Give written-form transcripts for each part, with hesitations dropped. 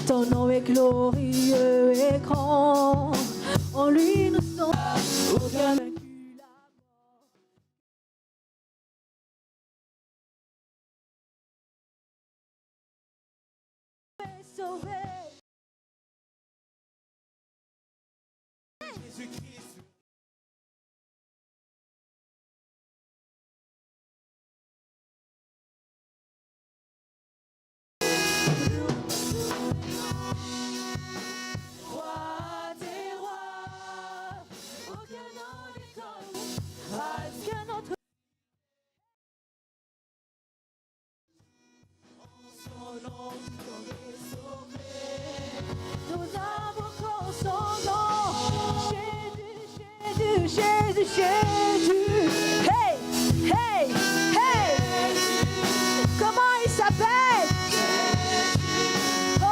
ton nom est glorieux et grand. En lui nous sommes aucun vaincu la mort est sauvé. Jésus-Christ. Roi des rois, aucun nom n'est comme aucun autre. Son nom nous est sauvé. Nous invoquons son nom. Jésus, Jésus, Jésus, Jésus. Hey, hey, hey. Comment il s'appelle? Oh,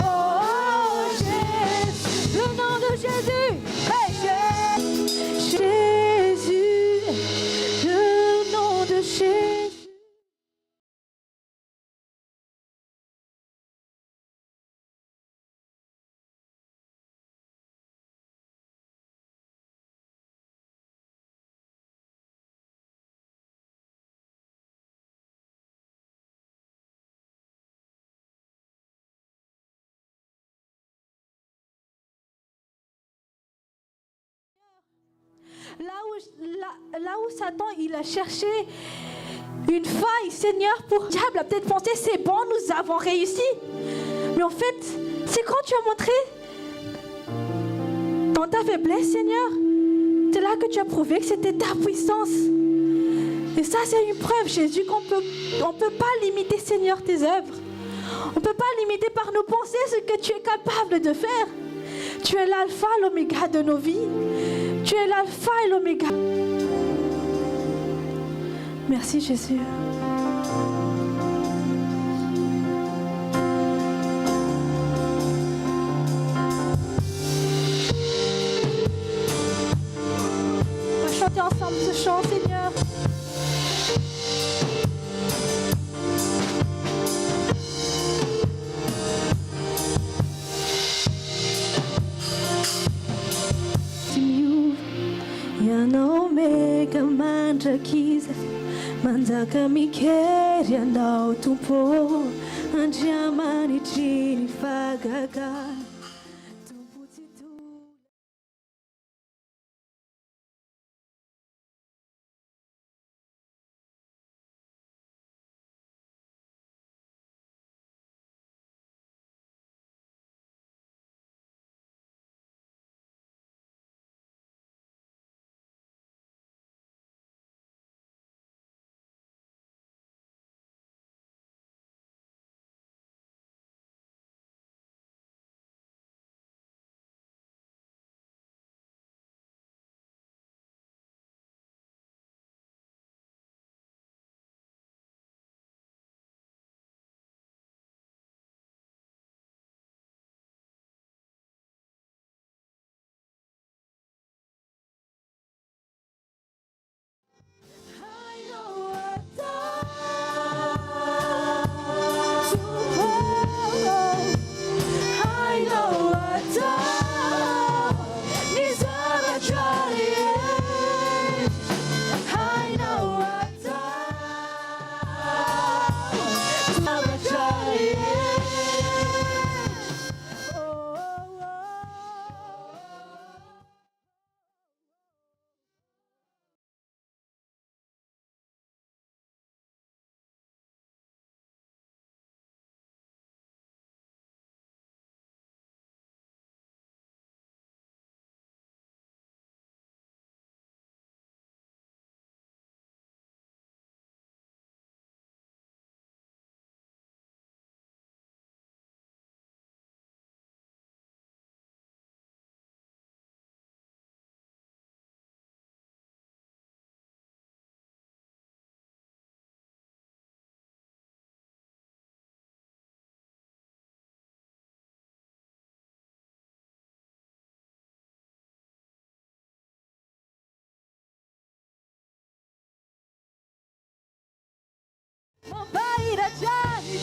oh, oh, Jésus. Le nom de Jésus. Hey, Jésus. Le nom de Jésus. Là où Satan il a cherché une faille, Seigneur, pour le diable a peut-être pensé c'est bon, nous avons réussi. Mais en fait, c'est quand tu as montré dans ta faiblesse, Seigneur, c'est là que tu as prouvé que c'était ta puissance. Et ça, c'est une preuve, Jésus, qu'on peut pas limiter, Seigneur, tes œuvres. On ne peut pas limiter par nos pensées ce que tu es capable de faire. Tu es l'alpha, l'oméga de nos vies. Tu es l'alpha et l'oméga. Merci Jésus. On va chanter ensemble ce chant, Seigneur. Omega mandrakiza manjaka mikery anao tompo andriamanitry ny fagaga tompo tsy tola. Mon Baïra Jani,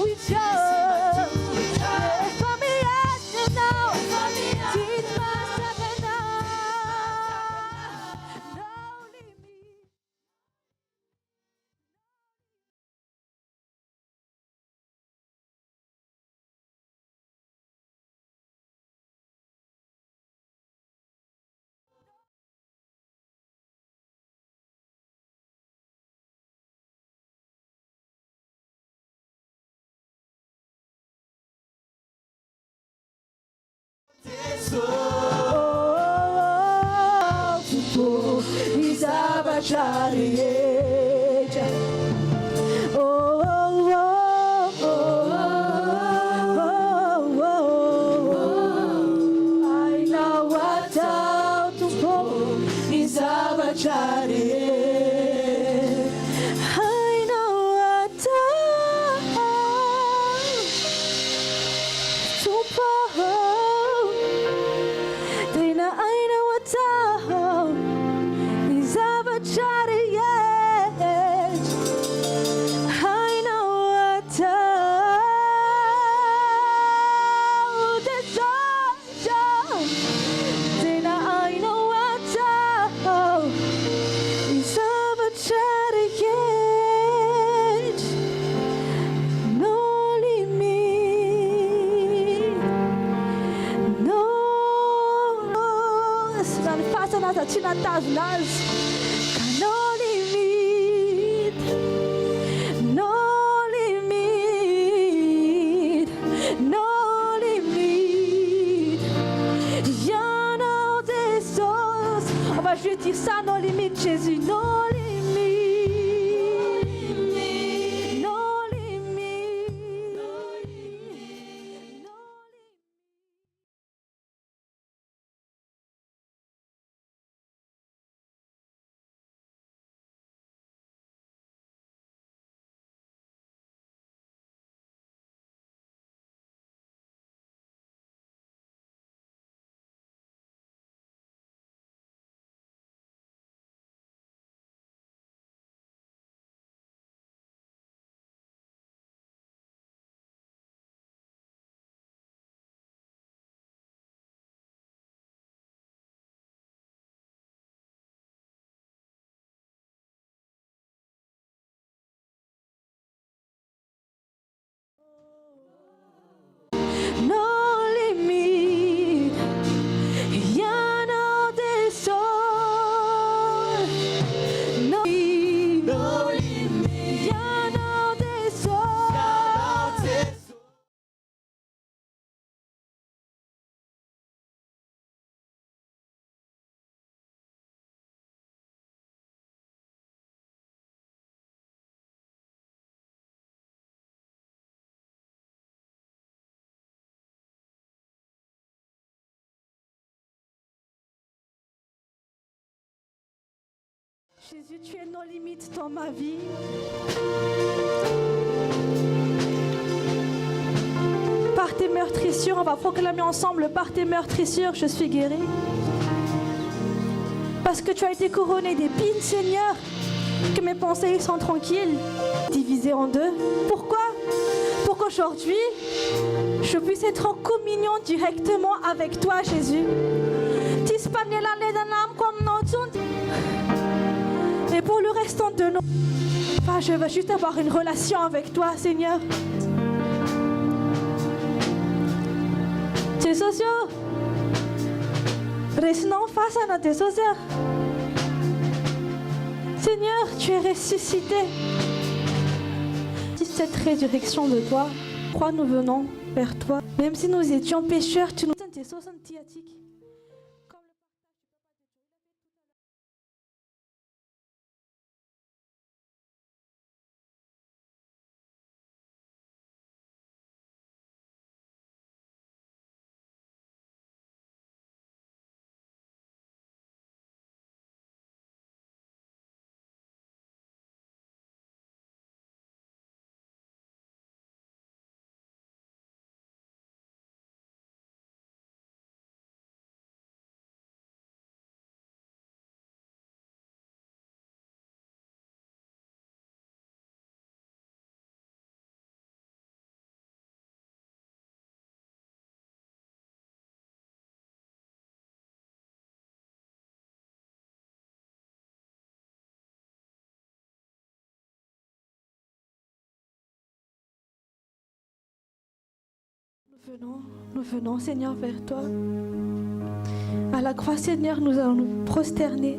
with you. For me, yes, you know. Teach myself enough. No limit. No limit, no limit, no limit. Y'en a des choses. On va juste dire ça, no limit, Jésus, no limit, no limit, no limit, no limit. No limit, y'en a des choses. No limit, y'en a des choses. Jésus, tu es nos limites dans ma vie. Par tes meurtrissures, on va proclamer ensemble, par tes meurtrissures, je suis guérie. Parce que tu as été couronné d'épines, Seigneur, que mes pensées sont tranquilles, divisées en deux. Pourquoi? Pour qu'aujourd'hui, je puisse être en communion directement avec toi, Jésus. Et pour le restant de nos... Enfin, je veux juste avoir une relation avec toi, Seigneur. tes sociaux. Restons face à notre sociaux. Seigneur, tu es ressuscité. Cette résurrection de toi, crois, nous venons vers toi. Même si nous étions pécheurs, tu nous as Nous venons, Seigneur, vers toi. À la croix, Seigneur, nous allons nous prosterner.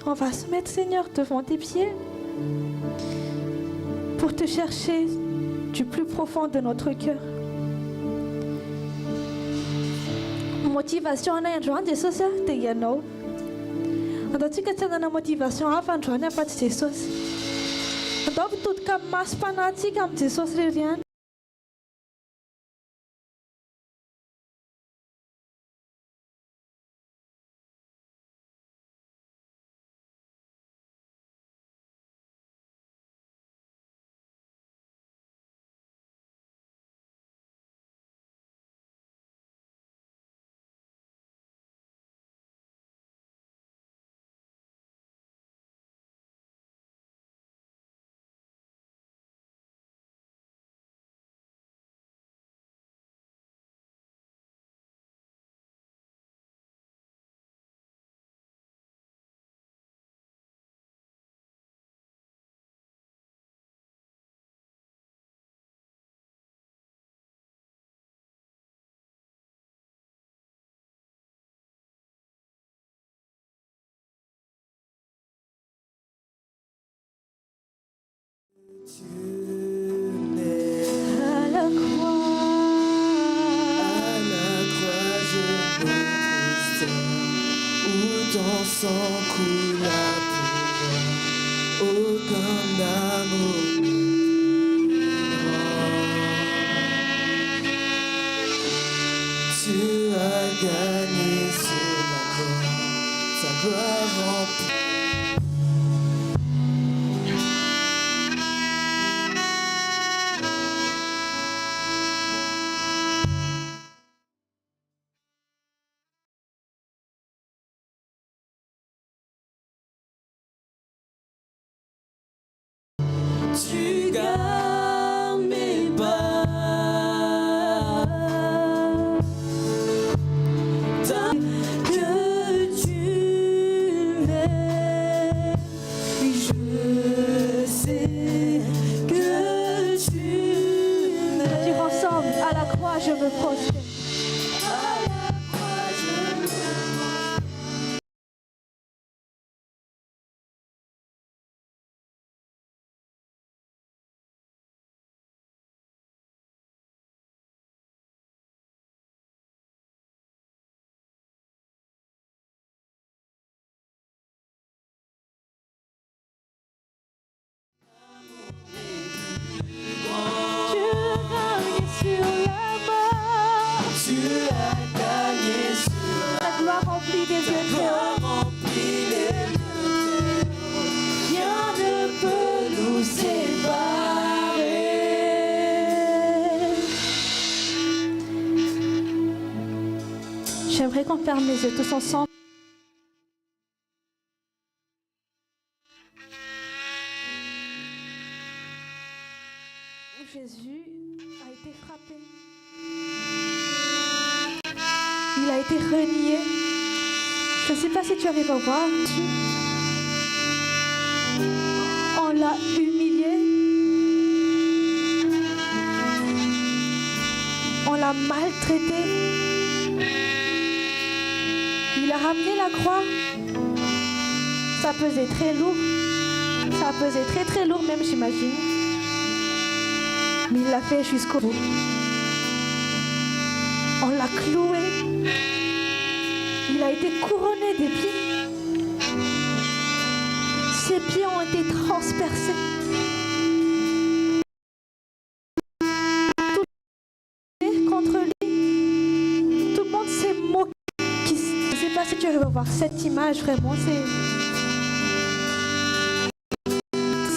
On va se mettre, Seigneur, devant tes pieds pour te chercher du plus profond de notre cœur. Motivation, on a un Jesus, te yano. On a dit que c'est une motivation avant de joindre pas de Jesus. On doit tout comme masse fanatique comme Jesus rien. À la croix, je me prosterne, où ton sang coule à pleurer, aucun amour plus grand. Tu as gagné sur la croix, ta gloire remplie. Tu gardes mes pas, que tu m'aimes, je sais que tu m'aimes. Dire ensemble, à la croix je me prosterne. Remplis les yeux, rien ne peut nous séparer. J'aimerais qu'on ferme les yeux tous ensemble. Jésus a été frappé. Il a été renié. Je ne sais pas si tu arrives à voir. On l'a humilié. On l'a maltraité. Il a ramené la croix. Ça pesait très lourd. Ça pesait très très lourd même, j'imagine. Mais il l'a fait jusqu'au bout. On l'a cloué. Il a été couronné d'épines. Ses pieds ont été transpercés. Tout le monde contre lui. Tout le monde s'est moqué. Je ne sais pas si tu arrives à voir cette image vraiment.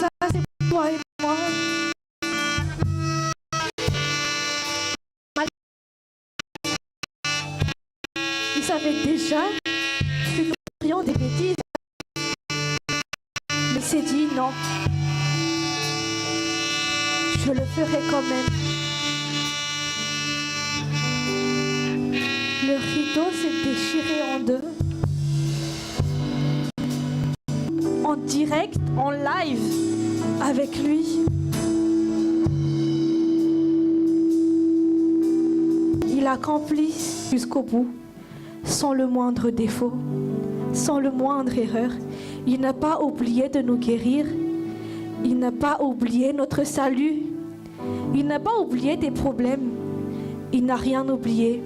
Ça, c'est toi et moi. Il savait déjà que nous ferions des bêtises. Mais il s'est dit non. Je le ferai quand même. Le rideau s'est déchiré en deux. en direct, en live avec lui. Il accomplit jusqu'au bout, sans le moindre défaut, sans le moindre erreur. Il n'a pas oublié de nous guérir. Il n'a pas oublié notre salut. Il n'a pas oublié tes problèmes. Il n'a rien oublié.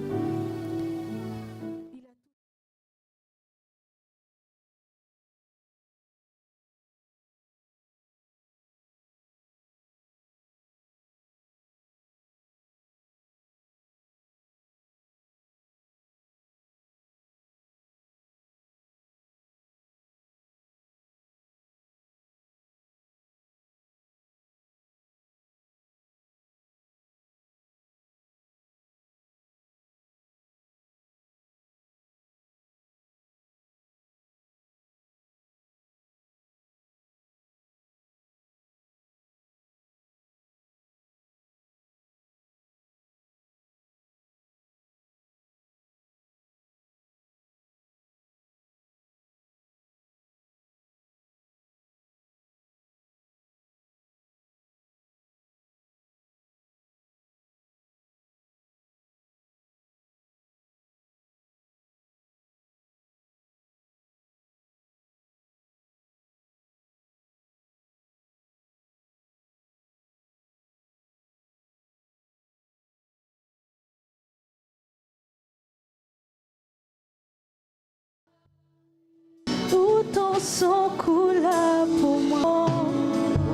Tout ton sang coula pour moi.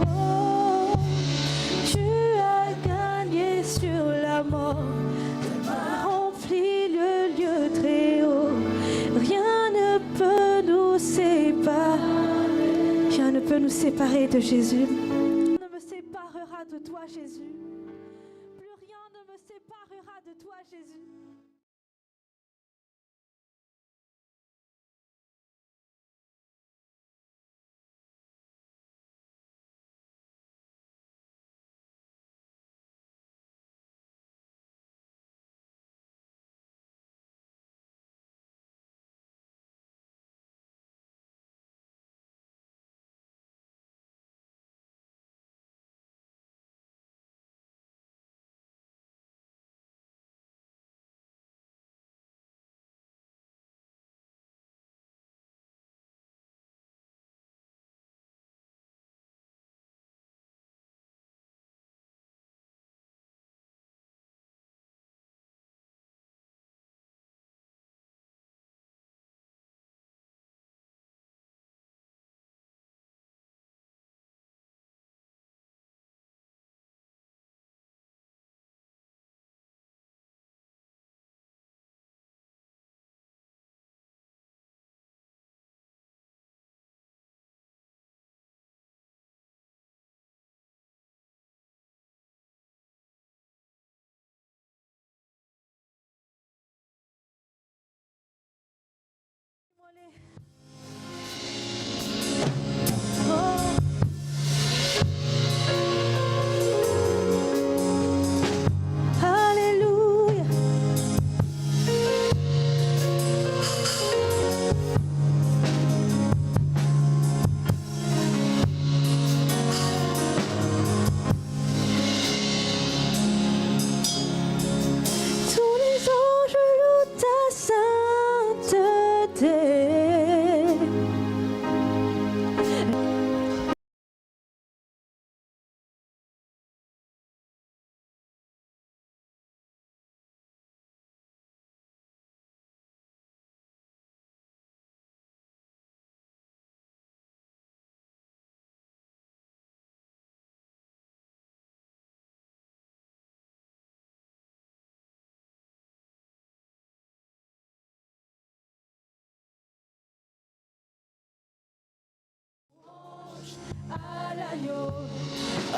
Oh, tu as gagné sur la mort. Tu as rempli le lieu très haut. Rien ne peut nous séparer. Rien ne peut nous séparer de Jésus. Rien ne me séparera de toi, Jésus. Plus rien ne me séparera de toi, Jésus. Alléluia. Tous les anges louent ta sainteté.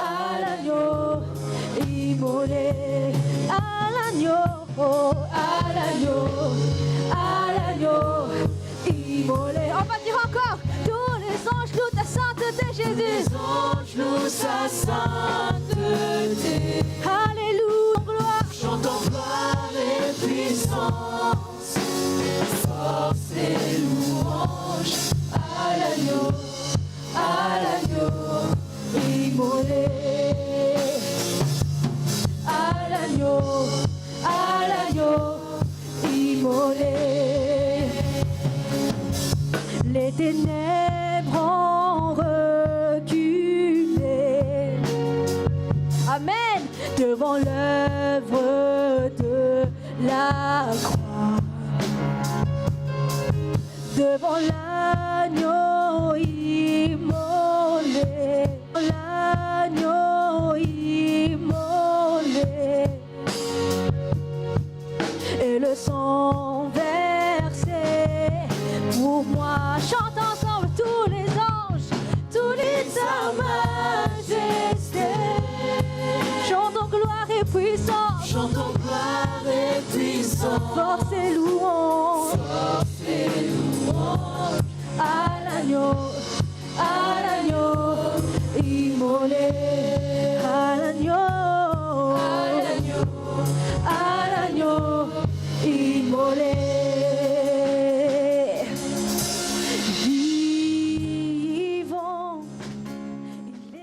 À l'agneau, immolé, à l'agneau, immolé. On va dire encore, tous les anges louent ta sainteté, Jésus. Les anges louent sa sainteté. Alléluia, gloire. Chantons gloire et puissance, force et louange à l'agneau. les ténèbres ont reculé. Amen. Devant l'œuvre de la croix, devant l'agneau immolé, l'agneau immolé, et le sang versé pour moi. Chante ensemble tous les anges, tous les sa majesté. Chantons gloire et puissance, chantons gloire et puissance, force et louange, force et louange à l'agneau immolé, à l'agneau immolé. Vivant, il est.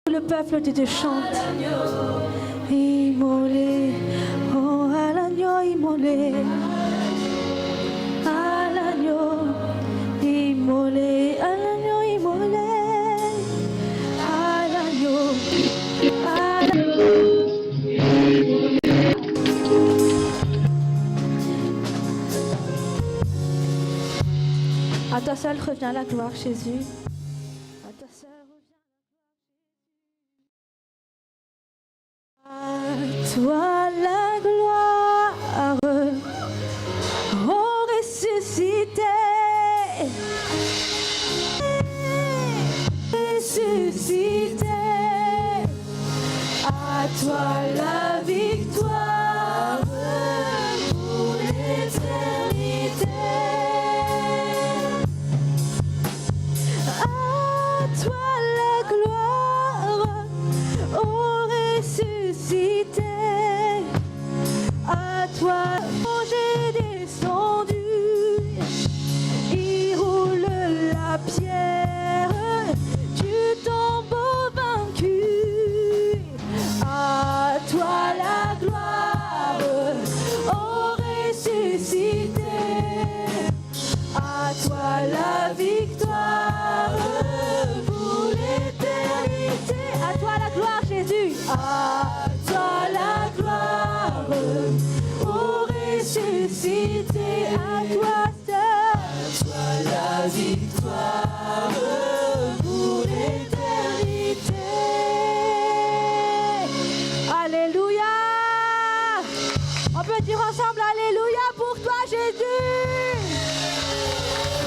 Le peuple de Dieu chante. Immolé, oh à l'agneau immolé, à l'agneau immolé, à l'agneau immolé, à l'agneau, à l'agneau. À toi seul revient la gloire, Jésus. À toi seul revient. À toi la gloire, ô ressuscité, ressuscité. À toi la victoire pour l'éternité. À toi la gloire, ô ressuscité. À toi, oh, j'ai descendu, il roule la pierre du tombeau vaincu. À toi la gloire, oh ressuscité. À toi la victoire pour l'éternité. À toi la gloire, Jésus. À toi la gloire, oh ressuscité. À toi seul. à toi la victoire pour l'éternité. Alléluia. On peut dire ensemble Alléluia pour toi, Jésus.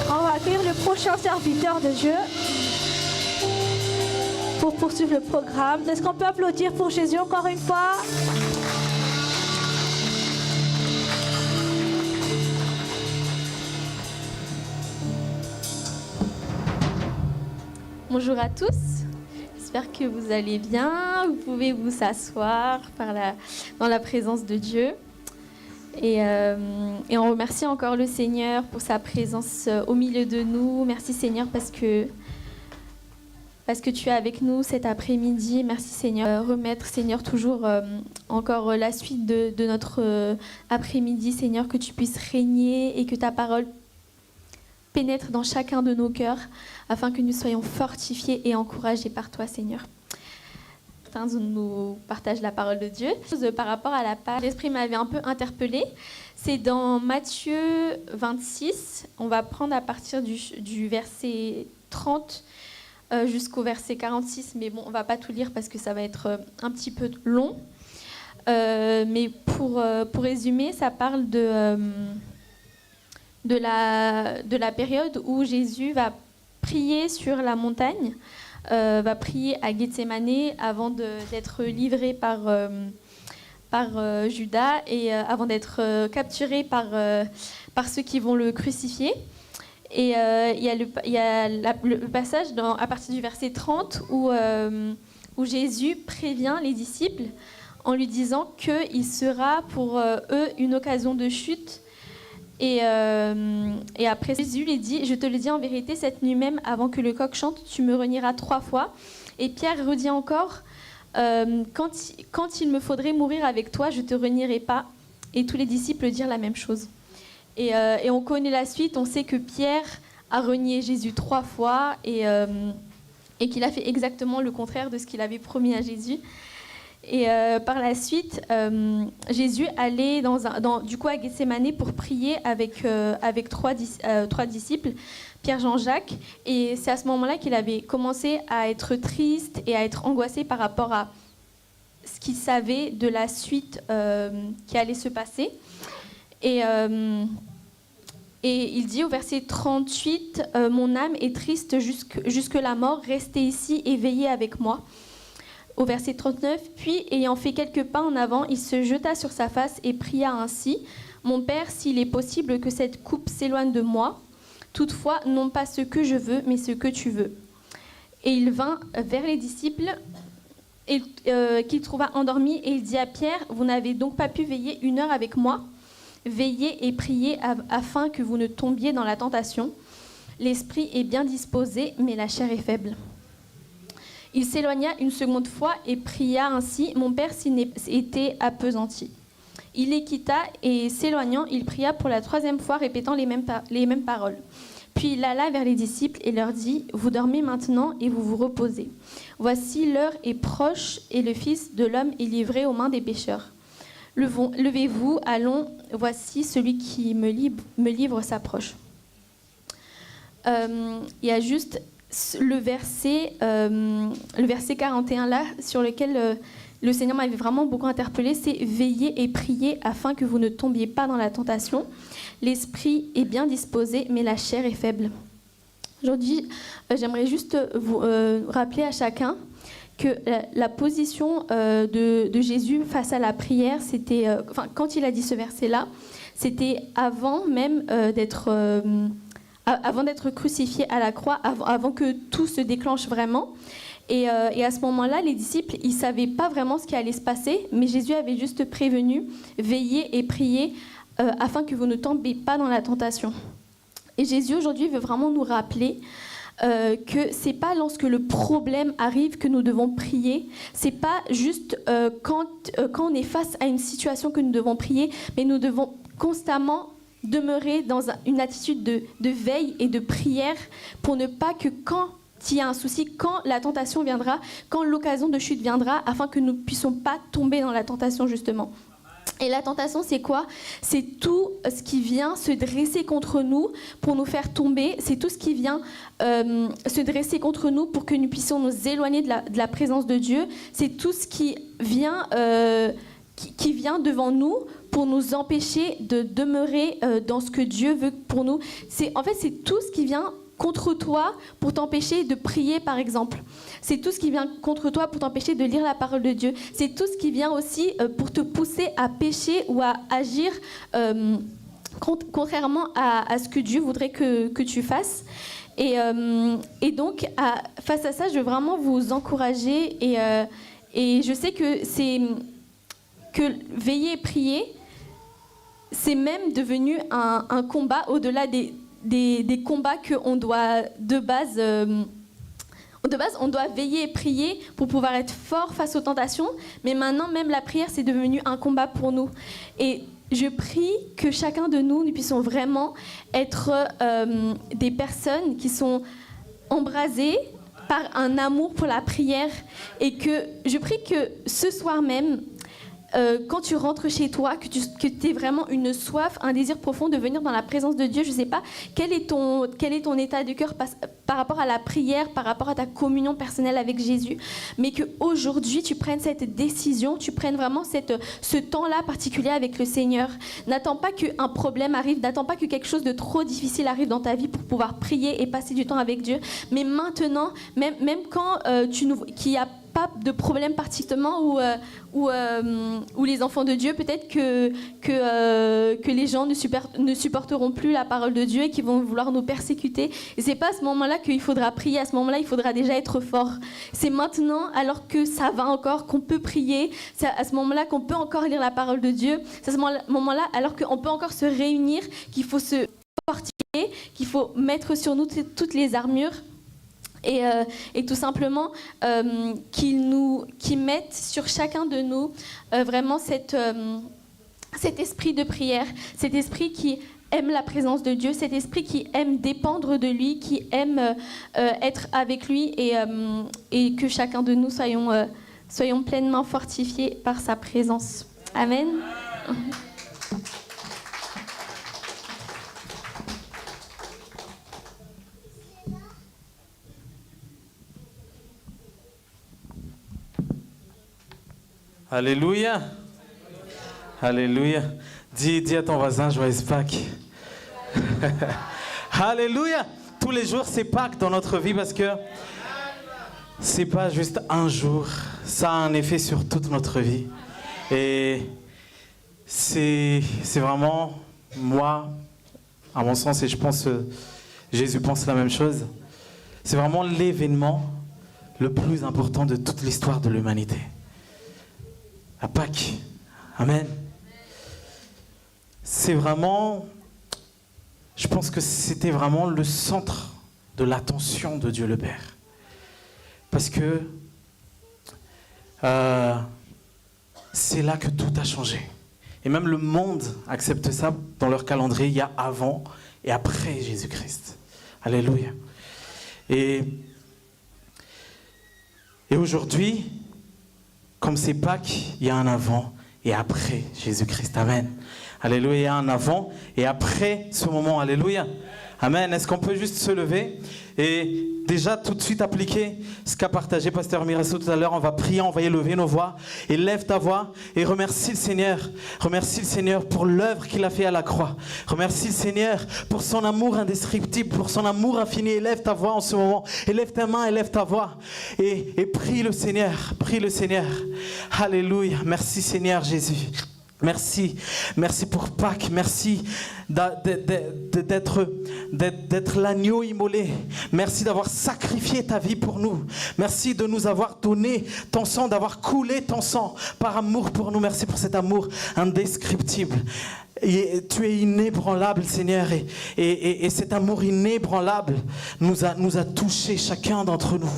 On va accueillir le prochain serviteur de Dieu pour poursuivre le programme. Est-ce qu'on peut applaudir pour Jésus encore une fois? Bonjour à tous, j'espère que vous allez bien. Vous pouvez vous asseoir dans la présence de Dieu. Et on remercie encore le Seigneur pour sa présence au milieu de nous. Merci Seigneur parce que tu es avec nous cet après-midi. Merci Seigneur. Remettre Seigneur toujours encore la suite de notre après-midi. Seigneur, que tu puisses régner et que ta parole pénètre dans chacun de nos cœurs afin que nous soyons fortifiés et encouragés par toi Seigneur. Certains nous partagent la parole de Dieu. Par rapport à la page, l'Esprit m'avait un peu interpellée. C'est dans Matthieu 26. On va prendre à partir du verset 30 jusqu'au verset 46. Mais bon, on ne va pas tout lire parce que ça va être un petit peu long. Mais pour résumer, ça parle de la période où Jésus va prier sur la montagne. Va prier à Gethsémanée avant d'être livré par Judas et avant d'être capturé par ceux qui vont le crucifier. Et il y a le passage à partir du verset 30 où Jésus prévient les disciples en lui disant qu'il sera pour eux une occasion de chute. Et après, Jésus lui dit « Je te le dis en vérité, cette nuit même, avant que le coq chante, tu me renieras 3 fois. » Et Pierre redit encore « Quand il me faudrait mourir avec toi, je ne te renierai pas. » Et tous les disciples dirent la même chose. Et on connaît la suite, on sait que Pierre a renié Jésus 3 fois et qu'il a fait exactement le contraire de ce qu'il avait promis à Jésus. Et par la suite, Jésus allait du coup à Gethsémani pour prier avec 3 disciples, Pierre, Jean, Jacques. Et c'est à ce moment-là qu'il avait commencé à être triste et à être angoissé par rapport à ce qu'il savait de la suite qui allait se passer. Et il dit au verset 38, « Mon âme est triste jusque la mort, restez ici et veillez avec moi. » Au verset 39, « Puis, ayant fait quelques pas en avant, il se jeta sur sa face et pria ainsi, « Mon Père, s'il est possible que cette coupe s'éloigne de moi, toutefois, non pas ce que je veux, mais ce que tu veux. » Et il vint vers les disciples qu'il trouva endormis, et il dit à Pierre, « Vous n'avez donc pas pu veiller 1 heure avec moi ? Veillez et priez afin que vous ne tombiez dans la tentation. L'esprit est bien disposé, mais la chair est faible. » Il s'éloigna une seconde fois et pria ainsi, « Mon Père était appesanti. » Il les quitta et s'éloignant, il pria pour la 3e fois, répétant les mêmes paroles. Puis il alla vers les disciples et leur dit, « Vous dormez maintenant et vous vous reposez. Voici l'heure est proche et le Fils de l'homme est livré aux mains des pécheurs. Levez-vous, allons, voici celui qui me livre s'approche. » Il y a juste le verset 41 là, sur lequel le Seigneur m'avait vraiment beaucoup interpellée, c'est « Veillez et priez afin que vous ne tombiez pas dans la tentation. L'esprit est bien disposé, mais la chair est faible. » Aujourd'hui, j'aimerais juste vous rappeler à chacun que la position de Jésus face à la prière, c'était, quand il a dit ce verset-là, c'était avant même avant d'être crucifié à la croix, avant que tout se déclenche vraiment. Et à ce moment-là, les disciples, ils ne savaient pas vraiment ce qui allait se passer, mais Jésus avait juste prévenu, veillez et priez afin que vous ne tombiez pas dans la tentation. Et Jésus, aujourd'hui, veut vraiment nous rappeler que ce n'est pas lorsque le problème arrive que nous devons prier, ce n'est pas juste quand on est face à une situation que nous devons prier, mais nous devons constamment demeurer dans une attitude de veille et de prière pour ne pas que quand il y a un souci, quand la tentation viendra, quand l'occasion de chute viendra, afin que nous ne puissions pas tomber dans la tentation justement. Et la tentation, c'est quoi ? C'est tout ce qui vient se dresser contre nous pour nous faire tomber. C'est tout ce qui vient se dresser contre nous pour que nous puissions nous éloigner de la présence de Dieu. C'est tout ce qui vient devant nous pour nous empêcher de demeurer dans ce que Dieu veut pour nous. C'est tout ce qui vient contre toi pour t'empêcher de prier, par exemple. C'est tout ce qui vient contre toi pour t'empêcher de lire la parole de Dieu. C'est tout ce qui vient aussi pour te pousser à pécher ou à agir contrairement à ce que Dieu voudrait que tu fasses. Et donc, face à ça, je veux vraiment vous encourager. Et je sais que veiller et prier, c'est même devenu un combat au-delà des combats qu'on doit de base, on doit veiller et prier pour pouvoir être fort face aux tentations. Mais maintenant, même la prière, c'est devenu un combat pour nous. Et je prie que chacun de nous puissions vraiment être des personnes qui sont embrasées par un amour pour la prière. Et que je prie que ce soir même, quand tu rentres chez toi, que tu aies vraiment une soif, un désir profond de venir dans la présence de Dieu. Je ne sais pas quel est ton état de cœur par rapport à la prière, par rapport à ta communion personnelle avec Jésus, mais qu'aujourd'hui tu prennes cette décision, tu prennes vraiment ce temps-là particulier avec le Seigneur. N'attends pas qu'un problème arrive, n'attends pas que quelque chose de trop difficile arrive dans ta vie pour pouvoir prier et passer du temps avec Dieu, mais maintenant, même quand qu'il n'y a pas de problème particulièrement où les enfants de Dieu, peut-être que les gens ne supporteront plus la parole de Dieu et qu'ils vont vouloir nous persécuter. Et c'est pas à ce moment-là qu'il faudra prier. À ce moment-là, il faudra déjà être fort. C'est maintenant, alors que ça va encore, qu'on peut prier. C'est à ce moment-là qu'on peut encore lire la parole de Dieu. C'est à ce moment-là, alors qu'on peut encore se réunir, qu'il faut se fortifier, qu'il faut mettre sur nous toutes les armures. Et tout simplement qu'ils mettent sur chacun de nous vraiment cet esprit de prière, cet esprit qui aime la présence de Dieu, cet esprit qui aime dépendre de lui, qui aime être avec lui et que chacun de nous soyons pleinement fortifiés par sa présence. Amen. Alléluia. Alléluia. Dis à ton voisin, joyeuse Pâques. Alléluia. Tous les jours, c'est Pâques dans notre vie parce que c'est pas juste un jour. Ça a un effet sur toute notre vie. Et c'est vraiment, moi, à mon sens, et je pense Jésus pense la même chose, c'est vraiment l'événement le plus important de toute l'histoire de l'humanité. À Pâques. Amen. C'est vraiment, je pense que c'était vraiment le centre de l'attention de Dieu le Père. Parce que c'est là que tout a changé. Et même le monde accepte ça dans leur calendrier. Il y a avant et après Jésus-Christ. Alléluia. Et aujourd'hui, comme c'est Pâques, il y a un avant et après Jésus-Christ. Amen. Alléluia, il y a un avant et après ce moment. Alléluia. Amen. Est-ce qu'on peut juste se lever et déjà tout de suite appliquer ce qu'a partagé Pasteur Mirasso tout à l'heure? On va prier, on va élever nos voix. Et lève ta voix et remercie le Seigneur. Remercie le Seigneur pour l'œuvre qu'il a fait à la croix. Remercie le Seigneur pour son amour indescriptible, pour son amour infini. Élève ta voix en ce moment. Élève ta main, élève ta voix. Et prie le Seigneur. Prie le Seigneur. Alléluia. Merci Seigneur Jésus. Merci, merci pour Pâques, merci d'être l'agneau immolé, merci d'avoir sacrifié ta vie pour nous, merci de nous avoir donné ton sang, d'avoir coulé ton sang par amour pour nous, merci pour cet amour indescriptible. Et tu es inébranlable Seigneur et cet amour inébranlable nous a touché chacun d'entre nous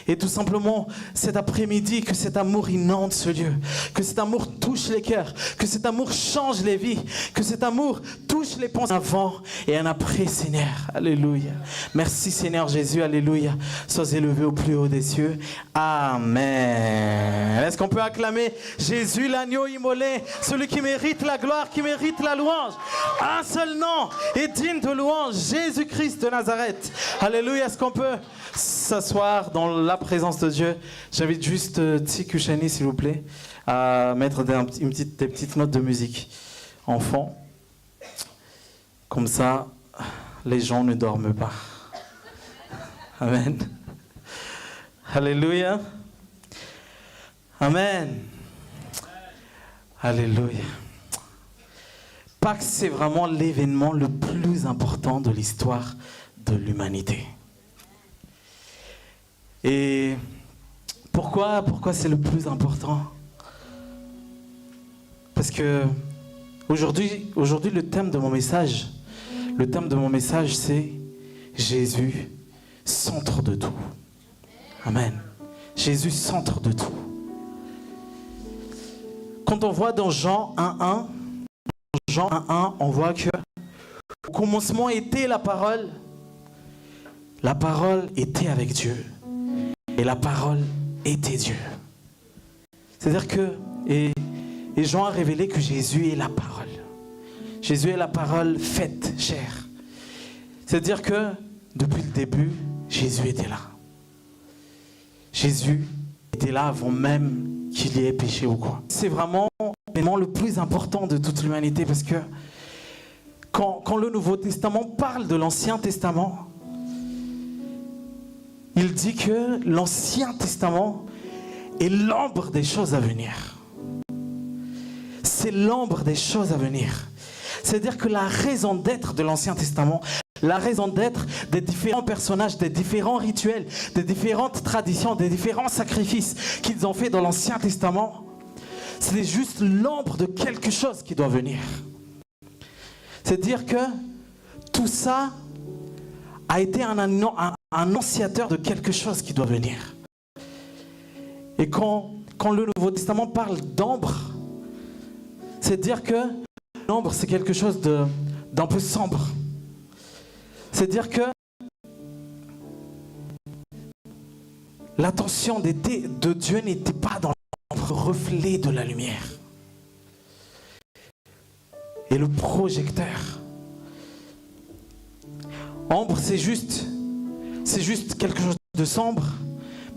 et tout simplement cet après-midi que cet amour inonde ce lieu, que cet amour touche les cœurs, que cet amour change les vies, que cet amour touche les pensées avant et un après Seigneur. Alléluia. Merci Seigneur Jésus. Alléluia. Sois élevé au plus haut des cieux. Amen. Est-ce qu'on peut acclamer Jésus l'agneau immolé, celui qui mérite la gloire, qui mérite la louange? Un seul nom est digne de louange, Jésus-Christ de Nazareth. Alléluia. Est-ce qu'on peut s'asseoir dans la présence de Dieu? J'invite juste Tikushani s'il vous plaît à mettre des petites notes de musique en fond. Comme ça, les gens ne dorment pas. Amen. Alléluia. Amen. Alléluia. Pâques, c'est vraiment l'événement le plus important de l'histoire de l'humanité. Et pourquoi c'est le plus important? Parce que aujourd'hui, le thème de mon message, c'est Jésus, centre de tout. Amen. Jésus, centre de tout. Quand on voit dans Jean 1.1, on voit que au commencement était la parole était avec Dieu, et la parole était Dieu. C'est-à-dire que, et Jean a révélé que Jésus est la parole. Jésus est la parole faite chair. C'est-à-dire que, depuis le début, Jésus était là. Jésus était là avant même qu'il y ait péché ou quoi. C'est vraiment le plus important de toute l'humanité parce que quand le Nouveau Testament parle de l'Ancien Testament, il dit que l'Ancien Testament est l'ombre des choses à venir. C'est l'ombre des choses à venir. C'est-à-dire que la raison d'être de l'Ancien Testament, la raison d'être des différents personnages, des différents rituels, des différentes traditions, des différents sacrifices qu'ils ont fait dans l'Ancien Testament, c'est juste l'ombre de quelque chose qui doit venir. C'est-à-dire que tout ça a été un annonciateur de quelque chose qui doit venir. Et quand le Nouveau Testament parle d'ombre, c'est-à-dire que l'ombre, c'est quelque chose d'un peu sombre. C'est-à-dire que l'attention de Dieu n'était pas dans l'ombre, reflet de la lumière. Et le projecteur. Ombre, c'est juste quelque chose de sombre,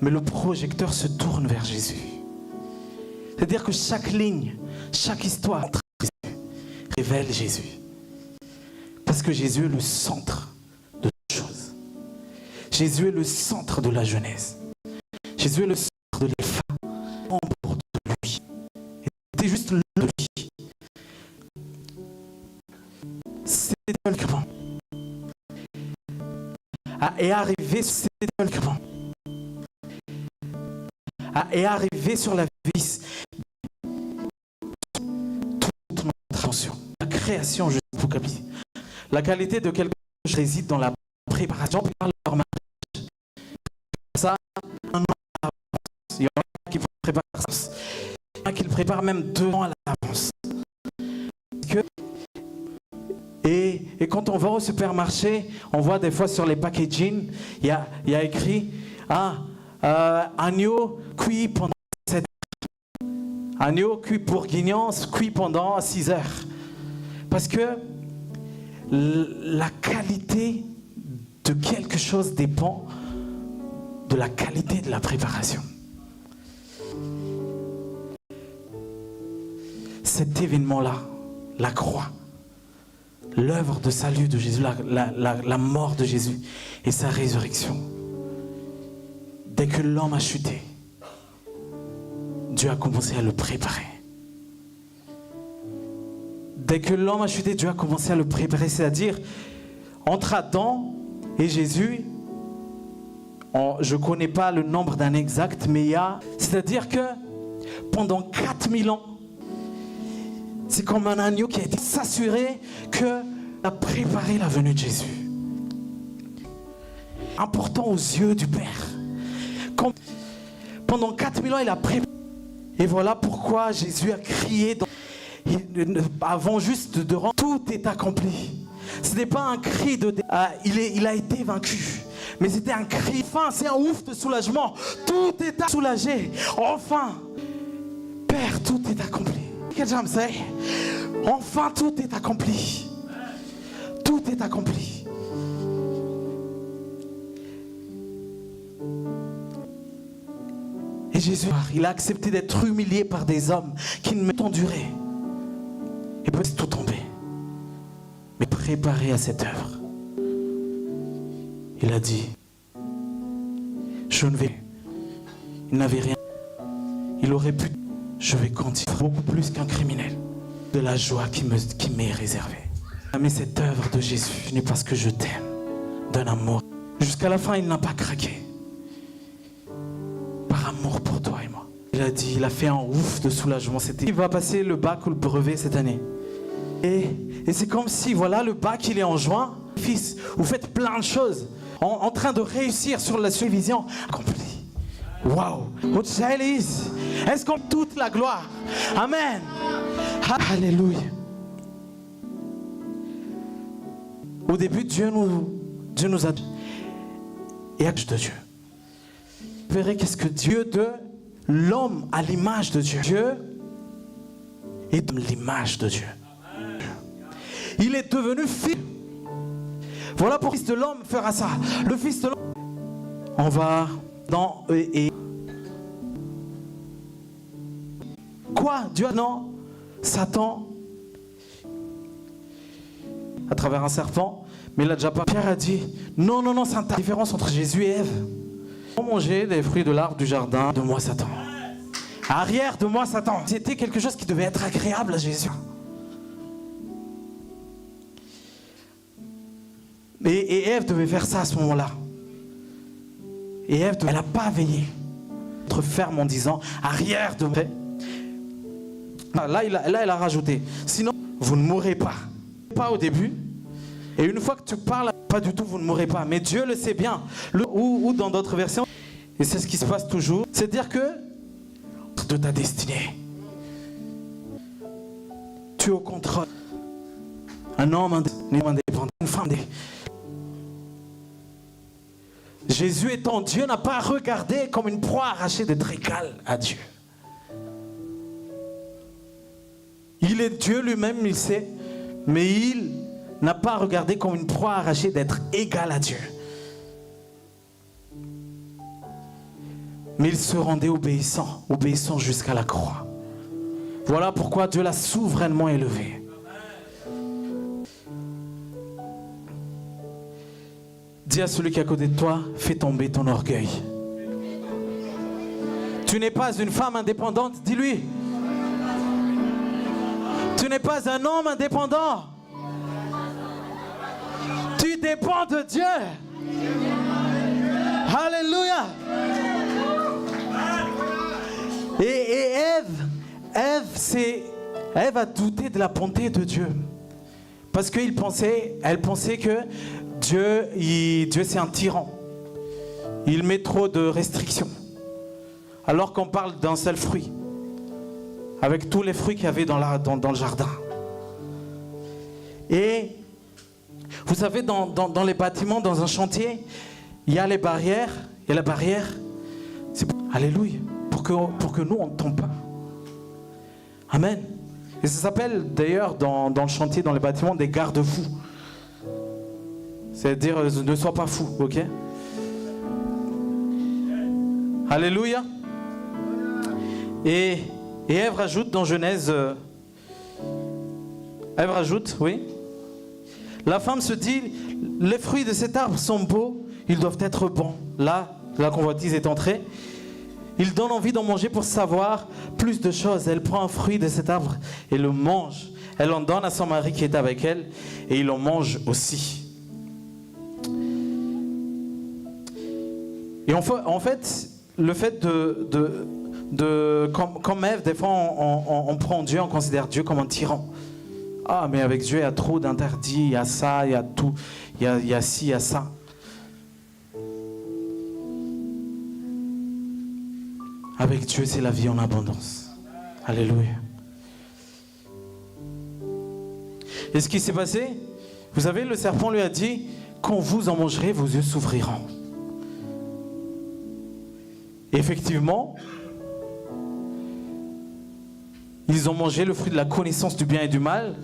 mais le projecteur se tourne vers Jésus. C'est-à-dire que chaque ligne, chaque histoire révèle Jésus. Parce que Jésus est le centre de toutes choses. Jésus est le centre de la Genèse. Jésus est le centre de l'Alpha. Ombre de lui. C'était juste le de lui. C'était seulement. Et arrivé sur la vis toute notre attention. La création, la qualité de quelque chose réside dans la préparation par leur mariage. Ça, un an à l'avance. Il y en a qui préparent ça. Il y en a qui le préparent même 2 ans à l'avance. Et quand on va au supermarché, on voit des fois sur les packaging, il y a écrit agneau cuit pendant 7 heures. Agneau cuit bourguignon, cuit pendant 6 heures. Parce que la qualité de quelque chose dépend de la qualité de la préparation. Cet événement-là, la croix, l'œuvre de salut de Jésus, la mort de Jésus et sa résurrection. Dès que l'homme a chuté, Dieu a commencé à le préparer. Dès que l'homme a chuté, Dieu a commencé à le préparer, c'est-à-dire entre Adam et Jésus, je ne connais pas le nombre d'années exactes, mais c'est-à-dire que pendant 4000 ans, c'est comme un agneau qui a été s'assurer qu'il a préparé la venue de Jésus. Important aux yeux du Père. Pendant 4000 ans, il a préparé. Et voilà pourquoi Jésus a crié avant juste de rendre. Tout est accompli. Ce n'est pas un cri il a été vaincu. Mais c'était un cri. Enfin, c'est un ouf de soulagement. Tout est soulagé. Enfin, Père, tout est accompli. Enfin, tout est accompli. Tout est accompli. Et Jésus, il a accepté d'être humilié par des hommes qui ne m'ont enduré. Et peut tout tomber. Mais préparé à cette œuvre. Il a dit, je ne vais. Il n'avait rien. Il aurait pu. Je vais continuer beaucoup plus qu'un criminel. De la joie qui m'est réservée. Mais cette œuvre de Jésus n'est parce que je t'aime. D'un amour. Jusqu'à la fin, il n'a pas craqué. Par amour pour toi et moi. Il a dit, il a fait un ouf de soulagement. Il va passer le bac ou le brevet cette année. Et c'est comme si, voilà, le bac, il est en juin. Fils, vous faites plein de choses. En train de réussir sur la vision accomplie. Waouh! Est-ce qu'on toute la gloire? Amen! Alléluia! Au début, Dieu nous a dit, et acte de Dieu. Vous verrez qu'est-ce que Dieu de l'homme à l'image de Dieu. Dieu est de l'image de Dieu. Il est devenu fils. Voilà pourquoi le fils de l'homme fera ça. Le fils de l'homme. On va dans quoi? Dieu non. Satan à travers un serpent, mais il a déjà pas. Pierre a dit non, c'est la différence entre Jésus et Ève. On mangeait les fruits de l'arbre du jardin de moi, Satan. Arrière de moi, Satan. C'était quelque chose qui devait être agréable à Jésus. Et Ève devait faire ça à ce moment-là. Et Ève, elle n'a pas veillé. Être ferme en disant, arrière de moi. Là, elle a rajouté, sinon, vous ne mourrez pas. Pas au début. Et une fois que tu parles, pas du tout, vous ne mourrez pas. Mais Dieu le sait bien. Ou dans d'autres versions, et c'est ce qui se passe toujours, c'est dire que de ta destinée, tu es au contrôle. Un homme indépendant, une femme indépendante. Jésus étant Dieu n'a pas regardé comme une proie arrachée d'être égal à Dieu. Il est Dieu lui-même, il sait, mais il n'a pas regardé comme une proie arrachée d'être égal à Dieu. Mais il se rendait obéissant, obéissant jusqu'à la croix. Voilà pourquoi Dieu l'a souverainement élevé. Dis à celui qui est à côté de toi, fais tomber ton orgueil. Tu n'es pas une femme indépendante, dis-lui. Tu n'es pas un homme indépendant. Tu dépends de Dieu. Alléluia. Et Ève a douté de la bonté de Dieu. Parce qu'elle pensait que Dieu c'est un tyran. Il met trop de restrictions. Alors qu'on parle d'un seul fruit. Avec tous les fruits qu'il y avait dans le jardin. Et vous savez, dans les bâtiments, dans un chantier, il y a les barrières. Et la barrière, c'est alléluia, pour que nous, on ne tombe pas. Amen. Et ça s'appelle d'ailleurs dans le chantier, dans les bâtiments, des garde-fous. C'est-à-dire, ne sois pas fou, ok? Alléluia. Et Ève rajoute dans Genèse, Ève rajoute, oui. La femme se dit, les fruits de cet arbre sont beaux, ils doivent être bons. Là, la convoitise est entrée. Il donne envie d'en manger pour savoir plus de choses. Elle prend un fruit de cet arbre et le mange. Elle en donne à son mari qui est avec elle et il en mange aussi. Et en fait, le fait comme Ève, des fois on prend Dieu, on considère Dieu comme un tyran. Ah, mais avec Dieu il y a trop d'interdits, il y a ça, il y a tout, il y a ci, il y a ça. Avec Dieu, c'est la vie en abondance. Alléluia. Et ce qui s'est passé, vous savez, le serpent lui a dit, quand vous en mangerez, vos yeux s'ouvriront. Et effectivement, ils ont mangé le fruit de la connaissance du bien et du mal.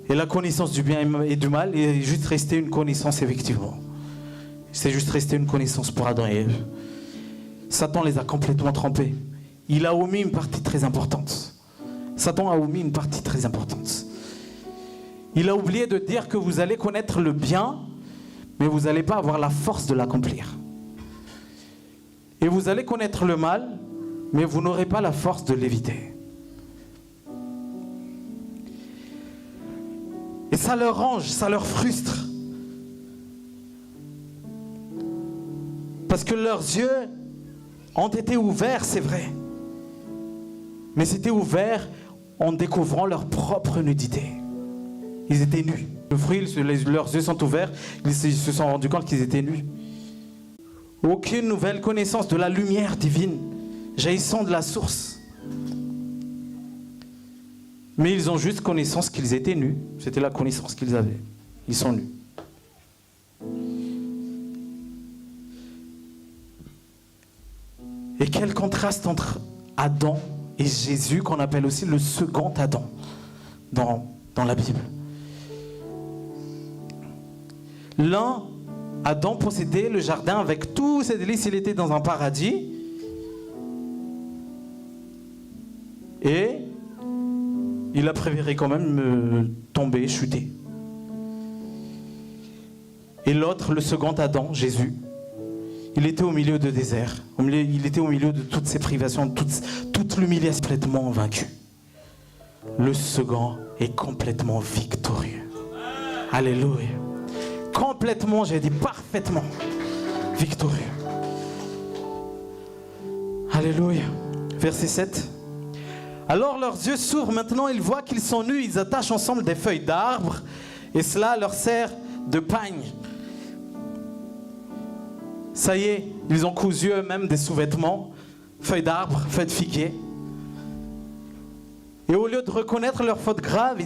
Et la connaissance du bien et du mal, il est juste resté une connaissance, effectivement. C'est juste resté une connaissance pour Adam et Ève. Satan les a complètement trompés. Il a omis une partie très importante. Satan a omis une partie très importante. Il a oublié de dire que vous allez connaître le bien, mais vous n'allez pas avoir la force de l'accomplir. Et vous allez connaître le mal, mais vous n'aurez pas la force de l'éviter. Et ça leur range, ça leur frustre. Parce que leurs yeux ont été ouverts, c'est vrai. Mais c'était ouvert en découvrant leur propre nudité. Ils étaient nus. Le fruit, leurs yeux sont ouverts, ils se sont rendus compte qu'ils étaient nus. Aucune nouvelle connaissance de la lumière divine jaillissant de la source. Mais ils ont juste connaissance qu'ils étaient nus. C'était la connaissance qu'ils avaient. Ils sont nus. Et quel contraste entre Adam et Jésus, qu'on appelle aussi le second Adam dans la Bible. L'un, Adam, possédait le jardin avec tous ses délices, il était dans un paradis. Et il a préféré quand même tomber, chuter. Et l'autre, le second Adam, Jésus, il était au milieu de désert. Il était au milieu de toutes ces privations, toute l'humiliation, complètement vaincu. Le second est complètement victorieux. Alléluia. Complètement, j'ai dit parfaitement victorieux. Alléluia. Verset 7. Alors leurs yeux s'ouvrent, maintenant ils voient qu'ils sont nus, ils attachent ensemble des feuilles d'arbre et cela leur sert de pagne. Ça y est, ils ont cousu eux-mêmes des sous-vêtements, feuilles d'arbre, feuilles de figuier. Et au lieu de reconnaître leur faute grave,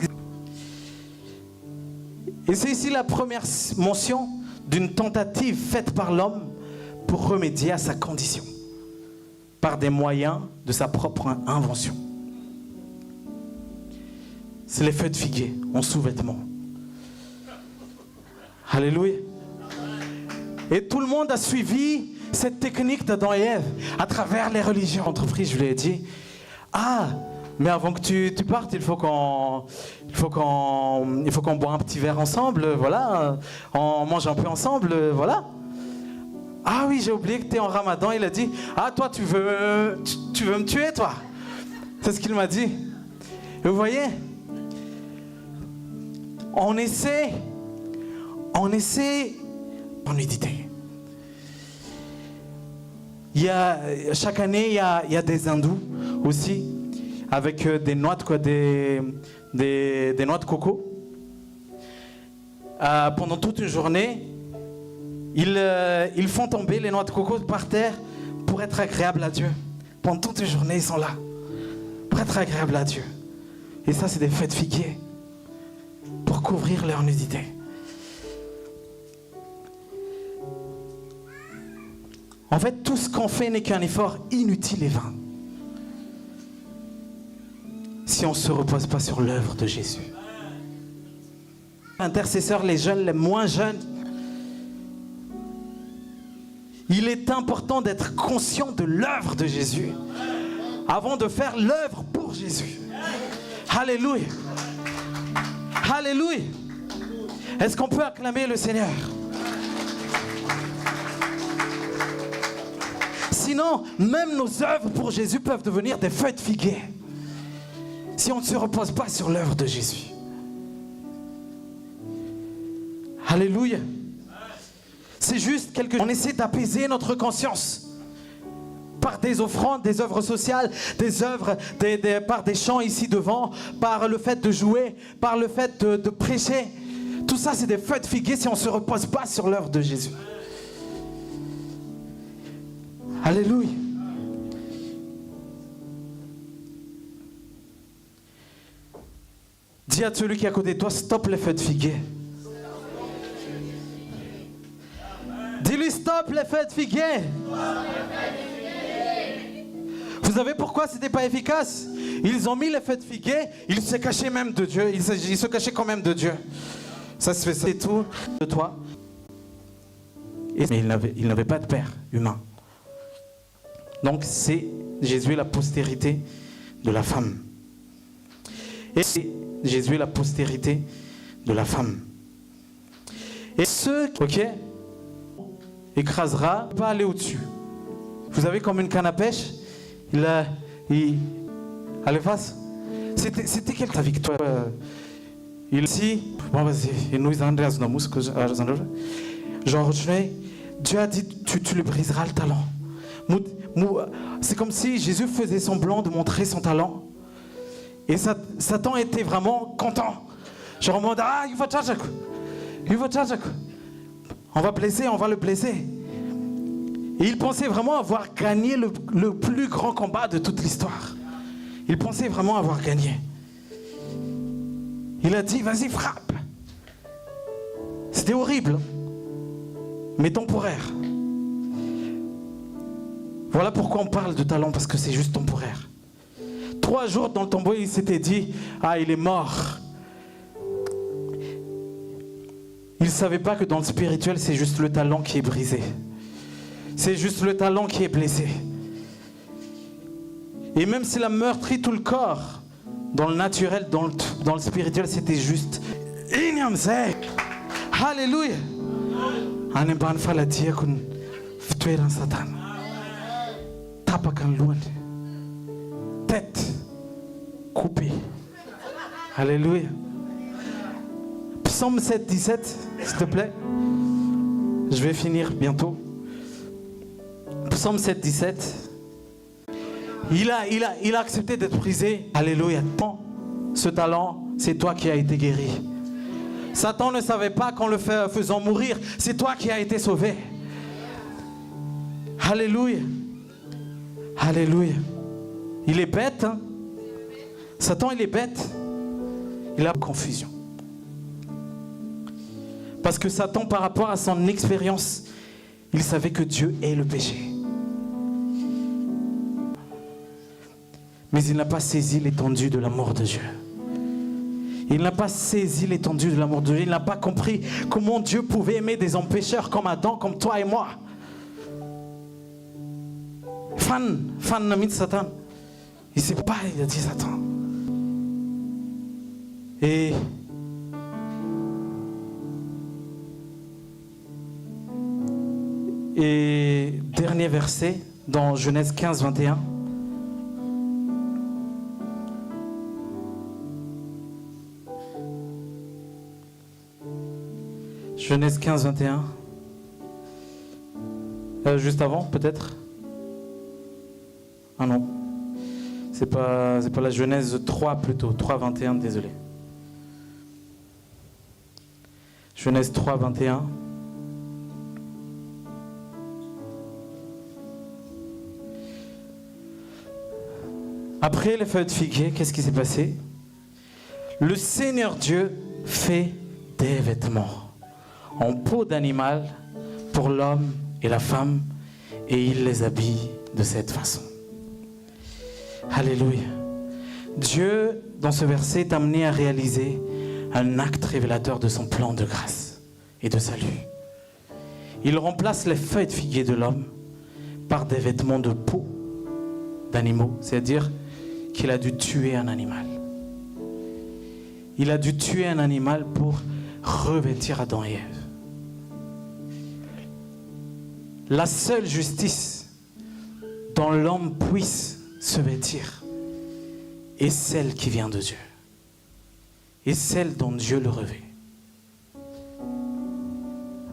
et c'est ici la première mention d'une tentative faite par l'homme pour remédier à sa condition, par des moyens de sa propre invention. C'est les feuilles de figuier en sous-vêtements. Alléluia. Et tout le monde a suivi cette technique d'Adam et Ève à travers les religions. Entreprise, je lui ai dit, mais avant que tu partes, il faut qu'on boive un petit verre ensemble, voilà, on mange un peu ensemble, voilà. Ah oui, j'ai oublié que tu es en Ramadan. Il a dit, toi tu veux me tuer, toi. C'est ce qu'il m'a dit. Et vous voyez, on essaie en nudité. Chaque année, il y a des hindous aussi, avec des noix de coco. Pendant toute une journée, ils font tomber les noix de coco par terre pour être agréables à Dieu. Pendant toute une journée, ils sont là pour être agréables à Dieu. Et ça, c'est des feuilles de figuier pour couvrir leur nudité. En fait, tout ce qu'on fait n'est qu'un effort inutile et vain si on ne se repose pas sur l'œuvre de Jésus. Intercesseurs, les jeunes, les moins jeunes, il est important d'être conscient de l'œuvre de Jésus avant de faire l'œuvre pour Jésus. Alléluia. Alléluia. Est-ce qu'on peut acclamer le Seigneur? Sinon, même nos œuvres pour Jésus peuvent devenir des feuilles de figuier si on ne se repose pas sur l'œuvre de Jésus. Alléluia. C'est juste on essaie d'apaiser notre conscience par des offrandes, des œuvres sociales, des œuvres, par des chants ici devant, par le fait de jouer, par le fait de prêcher. Tout ça, c'est des feuilles de figuier si on ne se repose pas sur l'œuvre de Jésus. Alléluia. Dis à celui qui est à côté de toi, stop les feuilles de figuier. Dis-lui, stop les feuilles de figuier. Vous savez pourquoi c'était pas efficace? Ils ont mis les feuilles de figuier, ils se cachaient même de Dieu. Ils se cachaient quand même de Dieu. Ça se fait, c'est tout de toi. Mais il n'avait pas de père humain. Donc c'est Jésus la postérité de la femme. Et c'est Jésus la postérité de la femme. Et ceux qui écrasera, pas aller au-dessus. Vous avez comme une canne à pêche, allez face. C'était quelle victoire? Ici, bon vas-y, et nous genre Dieu a dit tu lui briseras le talent. C'est comme si Jésus faisait semblant de montrer son talent. Et Satan était vraiment content. Genre en mode, on va le blesser. Et il pensait vraiment avoir gagné le plus grand combat de toute l'histoire. Il pensait vraiment avoir gagné. Il a dit, vas-y, frappe. C'était horrible, mais temporaire. Voilà pourquoi on parle de talent, parce que c'est juste temporaire. 3 jours dans le tombeau, il s'était dit, il est mort. Il ne savait pas que dans le spirituel, c'est juste le talent qui est brisé. C'est juste le talent qui est blessé. Et même s'il a meurtri tout le corps, dans le naturel, dans le spirituel, c'était juste. Alléluia. Ftoeran Satan. Tapakan loin. Tête coupée. Alléluia. Psaume 7, 17, s'il te plaît. Je vais finir bientôt. Psaume 7, 17. Il a accepté d'être brisé. Alléluia. Ce talent, c'est toi qui as été guéri. Satan ne savait pas qu'en le faisant mourir, c'est toi qui as été sauvé. Alléluia. Alléluia. Il est bête, hein? Satan, il est bête. Il a confusion. Parce que Satan, par rapport à son expérience, il savait que Dieu est le péché. Mais il n'a pas saisi l'étendue de l'amour de Dieu. Il n'a pas saisi l'étendue de l'amour de Dieu. Il n'a pas compris comment Dieu pouvait aimer des empêcheurs comme Adam, comme toi et moi. Fan n'a mis Satan. Il ne sait pas, il a dit Satan. Et dernier verset dans Genèse 15, 21. Genèse 15, 21. Juste avant, peut-être? Ah non. C'est pas la Genèse 3 plutôt. 3, 21, désolé. Genèse 3, 21. Après les feuilles de figuier, qu'est-ce qui s'est passé? Le Seigneur Dieu fait des vêtements en peau d'animal pour l'homme et la femme, et il les habille de cette façon. Alléluia. Dieu, dans ce verset, est amené à réaliser un acte révélateur de son plan de grâce et de salut. Il remplace les feuilles de figuier de l'homme par des vêtements de peau d'animaux, c'est-à-dire qu'il a dû tuer un animal. Il a dû tuer un animal pour revêtir Adam et Ève. La seule justice dont l'homme puisse se vêtir est celle qui vient de Dieu. Et celle dont Dieu le revêt.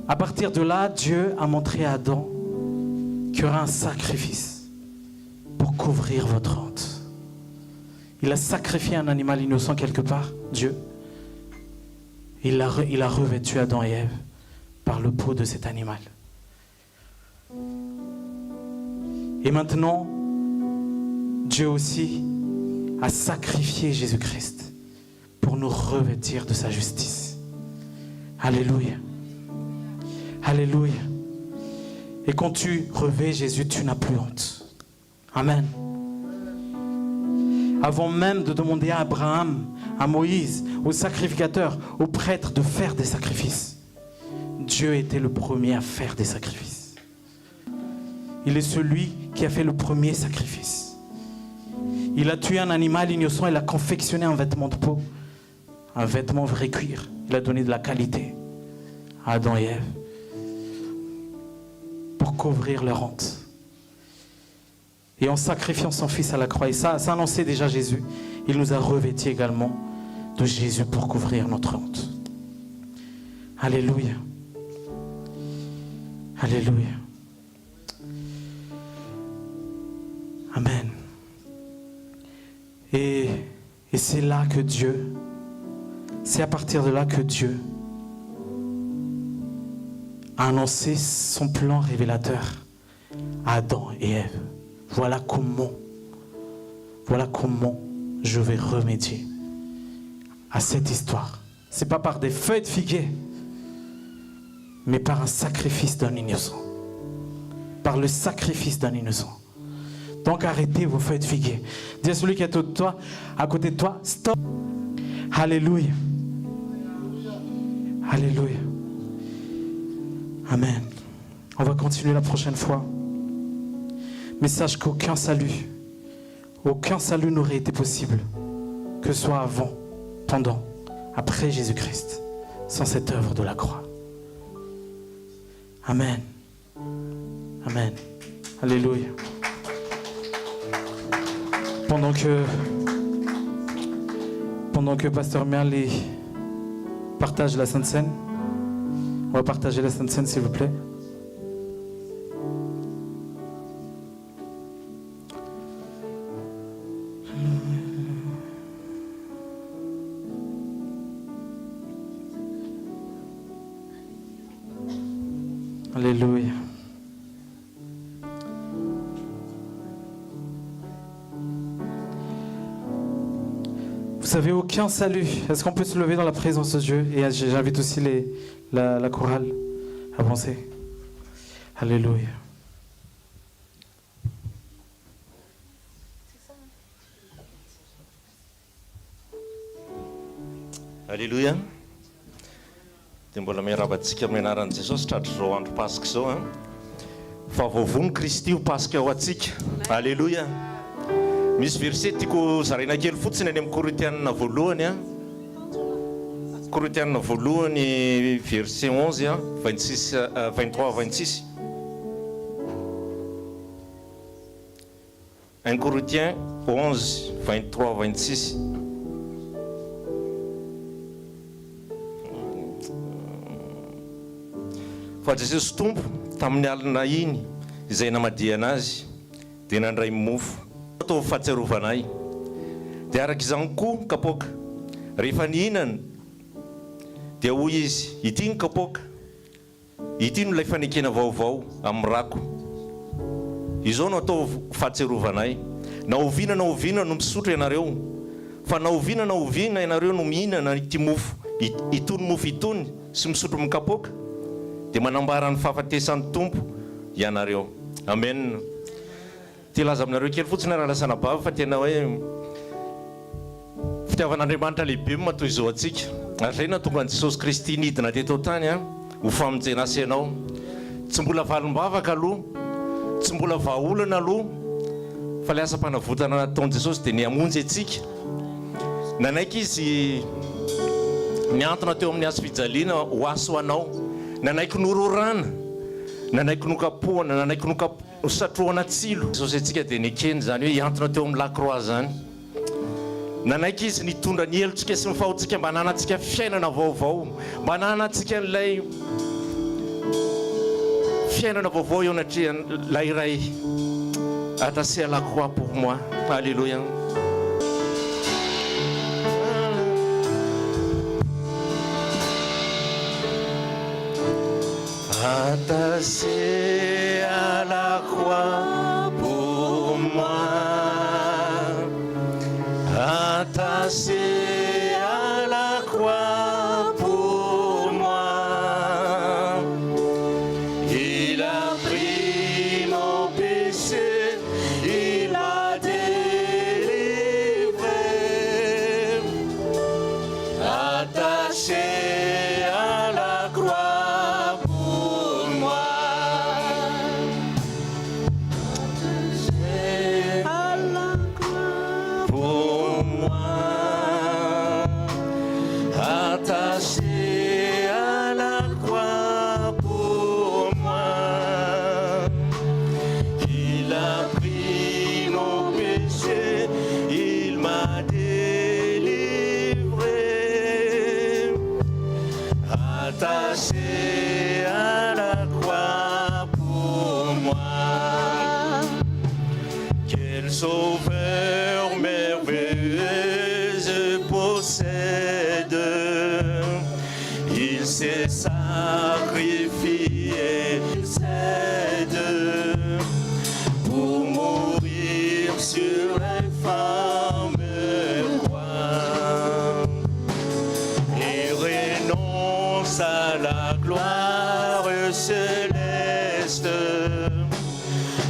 À partir de là, Dieu a montré à Adam qu'il y aura un sacrifice pour couvrir votre honte. Il a sacrifié un animal innocent quelque part, Dieu. Il a revêtu Adam et Ève par le peau de cet animal. Et maintenant, Dieu aussi a sacrifié Jésus-Christ pour nous revêtir de sa justice. Alléluia. Alléluia. Et quand tu revêts Jésus, tu n'as plus honte. Amen. Avant même de demander à Abraham, à Moïse, aux sacrificateurs, aux prêtres de faire des sacrifices, Dieu était le premier à faire des sacrifices. Il est celui qui a fait le premier sacrifice. Il a tué un animal innocent, il a confectionné un vêtement de peau, un vêtement vrai cuir. Il a donné de la qualité à Adam et Ève pour couvrir leur honte. Et en sacrifiant son fils à la croix, et ça annonçait déjà Jésus, il nous a revêtis également de Jésus pour couvrir notre honte. Alléluia. Alléluia. Amen. Et c'est là que Dieu, c'est à partir de là que Dieu a annoncé son plan révélateur à Adam et Ève. Voilà comment je vais remédier à cette histoire. Ce n'est pas par des feuilles de figuier, mais par un sacrifice d'un innocent. Par le sacrifice d'un innocent. Donc arrêtez vos feuilles de figuier. Dis à celui qui est à côté de toi, stop. Alléluia. Alléluia. Amen. On va continuer la prochaine fois. Mais sache qu'aucun salut n'aurait été possible, que ce soit avant, pendant, après Jésus-Christ, sans cette œuvre de la croix. Amen. Amen. Alléluia. Pendant que Pasteur Merle partage la Sainte Seine, on va partager la Sainte Seine, s'il vous plaît. Alléluia. Vous n'avez aucun salut. Est-ce qu'on peut se lever dans la présence de Dieu? Et j'invite aussi la chorale à avancer. Alléluia. Alléluia. Dia mbola miarabantsika amin'ny anaran'i Jesosy tratry izao andro Pasika izao. Fa voavony Kristy ho Pasika ho antsika. Alléluia. Misy verset tiako zaraina kely fotsiny any amin'ny Korintianina voalohany. Korintianina voalohany verset 11 23-26. 1 Corinthiens 11, 23-26. Fa Jesosy Tompo tamin'ny alina iny izay namadia anazy dia nandray mofo atao fahatsiarovana ahy. Dia araka izany koa kapoaka rehefa nihinana dia hoy izy, ity ny kapoaka, ity no ilay fanekena vaovao amin'ny rako, izao no atao fahatsiarovana ahy. Na oviana no misotro ianareo, fa na oviana ianareo no mihinana ity mofo, itony mofo itony sy misotro amin'ny kapoaka dia manambara ny fahafatesan'ny Tompo ianareo. Amen. Tia laza aminareo kely fotsiny raha lasana bava fa tena hoe fitiavan'Andriamanitra lehibe matoy izao antsika. Ary zay nahatonga an'i Jesosy Kristy nidina teto tany ho famonjena asy ianao. Tsy mbola valim-bavaka aloha, tsy mbola vahaolana aloha, fa le asa-panavotana nataon'i Jesosy dia niamonjy antsika. Nanaiky izy niantona teo amin'ny hazo-fijaliana ho aso ho anao, nanaiky nororana, nanaiky nokapohana, nanaiky satrohana tsilo. Jesosy antsika dia nikeny zany hoe hiantona teo amin'ny lakroa zany. Nanaiky izy nitondra ny helotsika sy mifahotsika mba hananantsika fiainana vaovao, mba hananantsika n'ilay fiainana vaovao eo anatrehan'ilay iray. Attaché à la croix pour moi. Alléluia. Attaché à la croix pour moi. Attaché à la croix pour moi. Il a pris mon péché, il m'a délivré. Attaché à la croix pour moi. Attaché à la croix pour moi. Attaché à la croix pour moi. Il a pris mon péché, il m'a délivré. Attaché à la croix pour moi. Quel sauveur merveilleux je possède. Il s'est sacrifié, il s'aide pour mourir sur l'infâme croix. Il renonce à la gloire céleste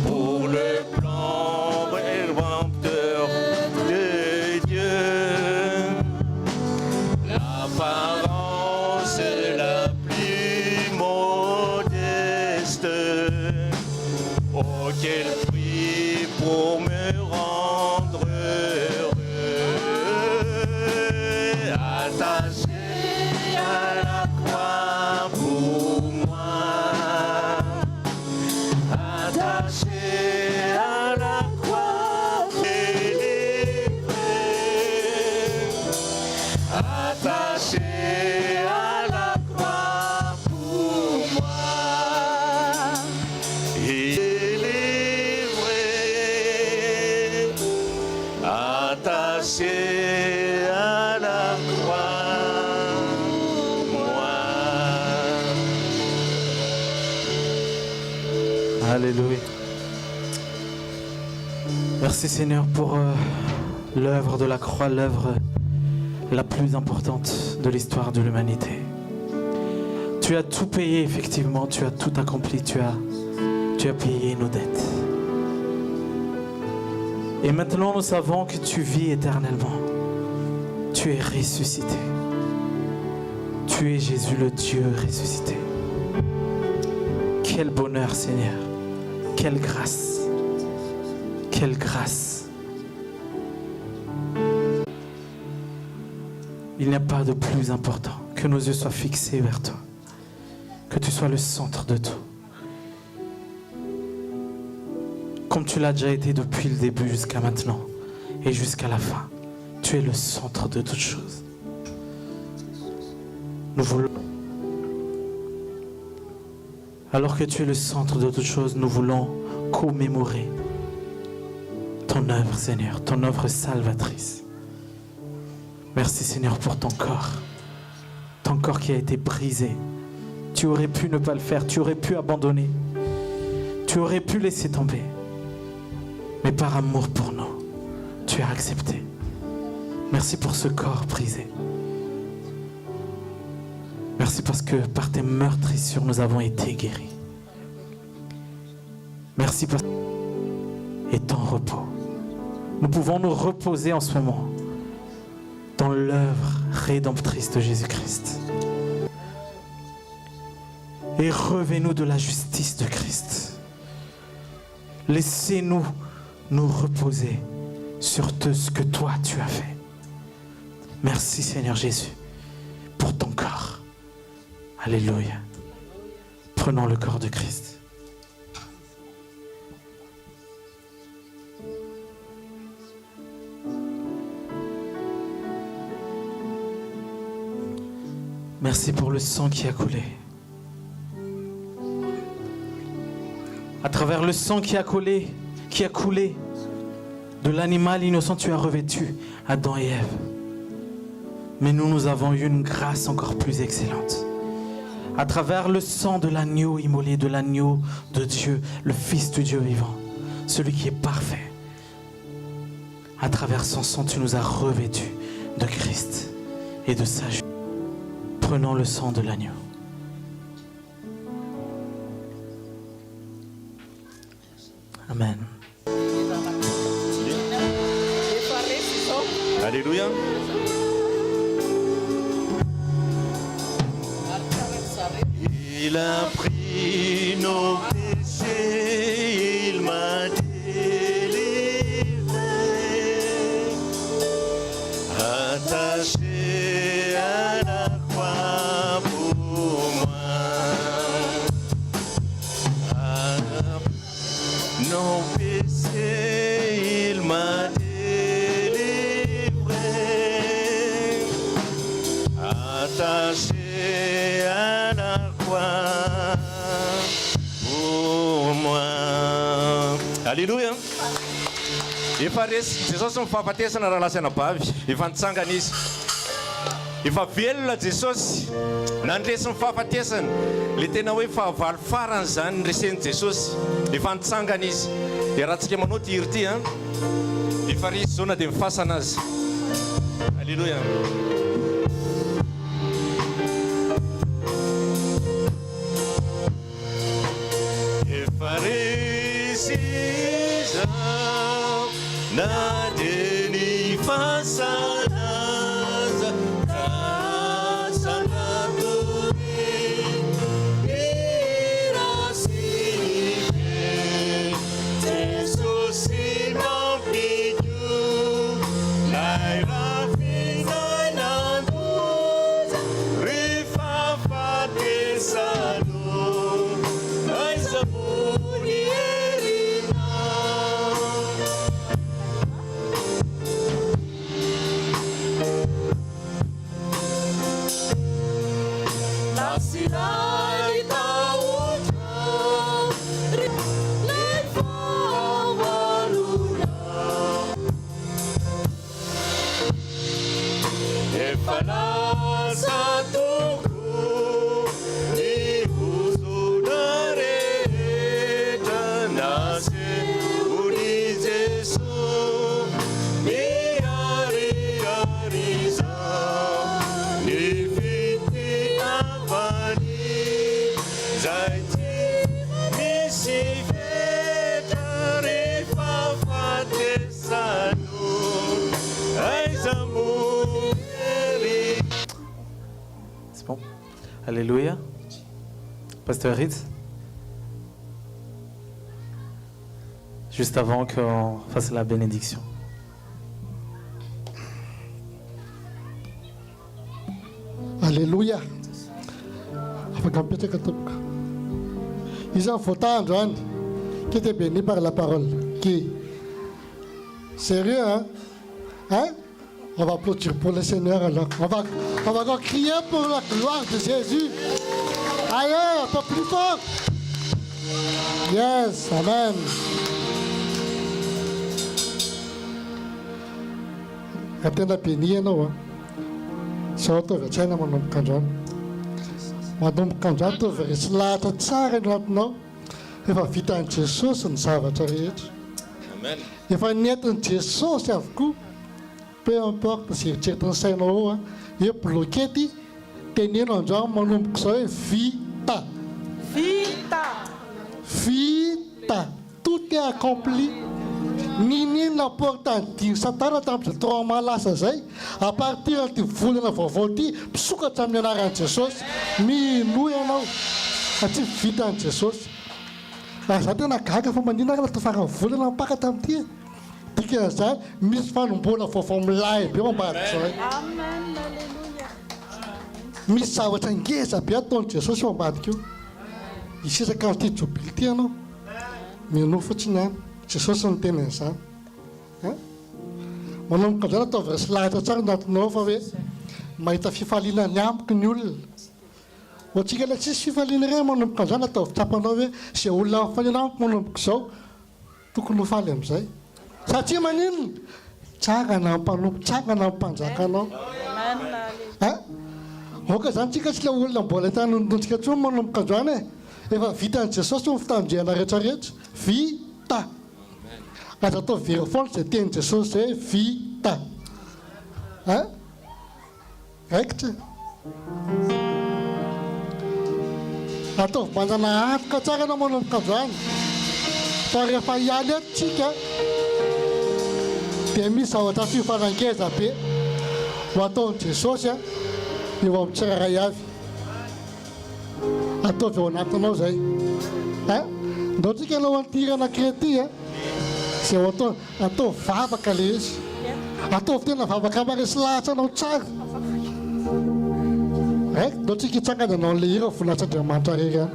pour le plan rédempteur de Dieu. L'apparence la plus modeste. Oh, quel prix pour me rendre heureux. Attaché à la croix pour moi. attaché à la croix, délivré, attaché à la croix pour moi, délivré, attaché à la croix, moi. Alléluia. Merci Seigneur pour l'œuvre de la croix, l'œuvre la plus importante de l'histoire de l'humanité. Tu as tout payé effectivement, tu as tout accompli, tu as payé nos dettes. Et maintenant nous savons que tu vis éternellement. Tu es ressuscité. Tu es Jésus le Dieu ressuscité. Quel bonheur Seigneur. Quelle grâce. Quelle grâce. Il n'y a pas de plus important que nos yeux soient fixés vers toi. Que tu sois le centre de tout. Comme tu l'as déjà été depuis le début jusqu'à maintenant et jusqu'à la fin. Tu es le centre de toutes choses. Nous voulons... Alors que tu es le centre de toutes choses, nous voulons commémorer ton œuvre, Seigneur, ton œuvre salvatrice. Merci, Seigneur, pour ton corps qui a été brisé. Tu aurais pu ne pas le faire, tu aurais pu abandonner, tu aurais pu laisser tomber. Mais par amour pour nous, tu as accepté. Merci pour ce corps brisé. Merci parce que par tes meurtrissures, nous avons été guéris. Merci parce que et ton repos. Nous pouvons nous reposer en ce moment dans l'œuvre rédemptrice de Jésus-Christ. Et revêt-nous de la justice de Christ. Laissez-nous nous reposer sur tout ce que toi tu as fait. Merci Seigneur Jésus pour ton corps. Alléluia. Prenons le corps de Christ. Merci pour le sang qui a coulé. À travers le sang qui a coulé de l'animal innocent, tu as revêtu Adam et Ève. Mais nous avons eu une grâce encore plus excellente. À travers le sang de l'agneau immolé, de l'agneau de Dieu, le Fils du Dieu vivant, celui qui est parfait. À travers son sang, tu nous as revêtus de Christ et de sa justice. Prenons le sang de l'agneau. Amen. Alléluia. Il a pris nos péchés, il m'a délivré, attaché à la croix pour moi. Nos péchés, il m'a délivré, attaché à la croix pour moi. Alléluia. Efa resy Jesosy mifahafatesana raha lasana bavy, efa nitsangana izy. Efa velona Jesosy nandresy mifahafatesana, le tena hoe fahavalo farany zany nreseny Jesosy. Efa nitsangana izy. Dia raha tsika manao ty hiri ty, efa resy zao na dia mifasana azy. Alléluia. Efa resy zao na dia ny fasana aza, rasana tory irasike, Jesosy mampidyo lay rafinanandoza rehefa fatesano. Ai zabony ery Alléluia. Pasteur Ritz. Juste avant qu'on fasse la bénédiction. Alléluia. Ils ont fauté Android qui était béni par la parole. Qui? Sérieux, hein? Hein? On va applaudir pour le Seigneur alors. On va encore crier pour la gloire de Jésus. Allez, un peu plus fort. Yes, amen. Atenda béni, non? Soto vecena manomboka androany manomboka androany to resy lahatra tsara no atinao efa vitan'i Jesosy ny zavatra rehetra efa nentin'i Jesosy avokoa peu importe sy eritreritiny sainao ao hoe blokety teneno androany manomboka izao hoe vita tout est accompli. Ninina portant ty satana tamin'izay trauma lasa zay a partir ty volana vaovao ty misokatra amin'ny anaran'i Jesosy minoa ianao satria vitan'i Jesosy. Za tena gaga fa maninona raha tofarany volana mipaka tamin'ity dikan'izany misy fanomboana vaovao milay be mambadika zay. Misy zavatra ngeza be ataon'i Jesosy mambadika io isesaka amin'ity jobily ty ianao minoa fotsiny any Jesosy ny tena izany. Manomboka izany ataovy resy lahatra tsara natinao fa hoe mahita fifaliana ny amiko ny olona. Ohatsika ilay tsisy fifaliana iray manomboka izany ataovy tsapanao hoe izay olona mifaliana amiko manomboka izao tokony ho faly amin'izay. Satria maninona? Tsara na mpanompo, tsara na mpanjakanao. Oka izany tsika tsy ilay olona mbola hitany nondontsika tsony manomboka izany e. Efa vitan'i Jesosy ny fitandrihana rehetrarehetra. Vita. Aza atao very foana izay tenin'i Jesosy zay vita. Raikitra. Ataovy manjana antoka tsara anao manomboka androany. Fa rehefa hialy eto tsika dia misy zavatra fifanangeza be ho ataon'i Jesosy eo amin'ny tsirairay avy. Ataovy ao anatinao zay. Ndao tsika anao antirana krety izay atao vavaka le izy. Ataovy tena vavaka maresy lahatra anao tsara. Ndao tsika hitsangana anao le hira voninahits'Andriamanitra rery any.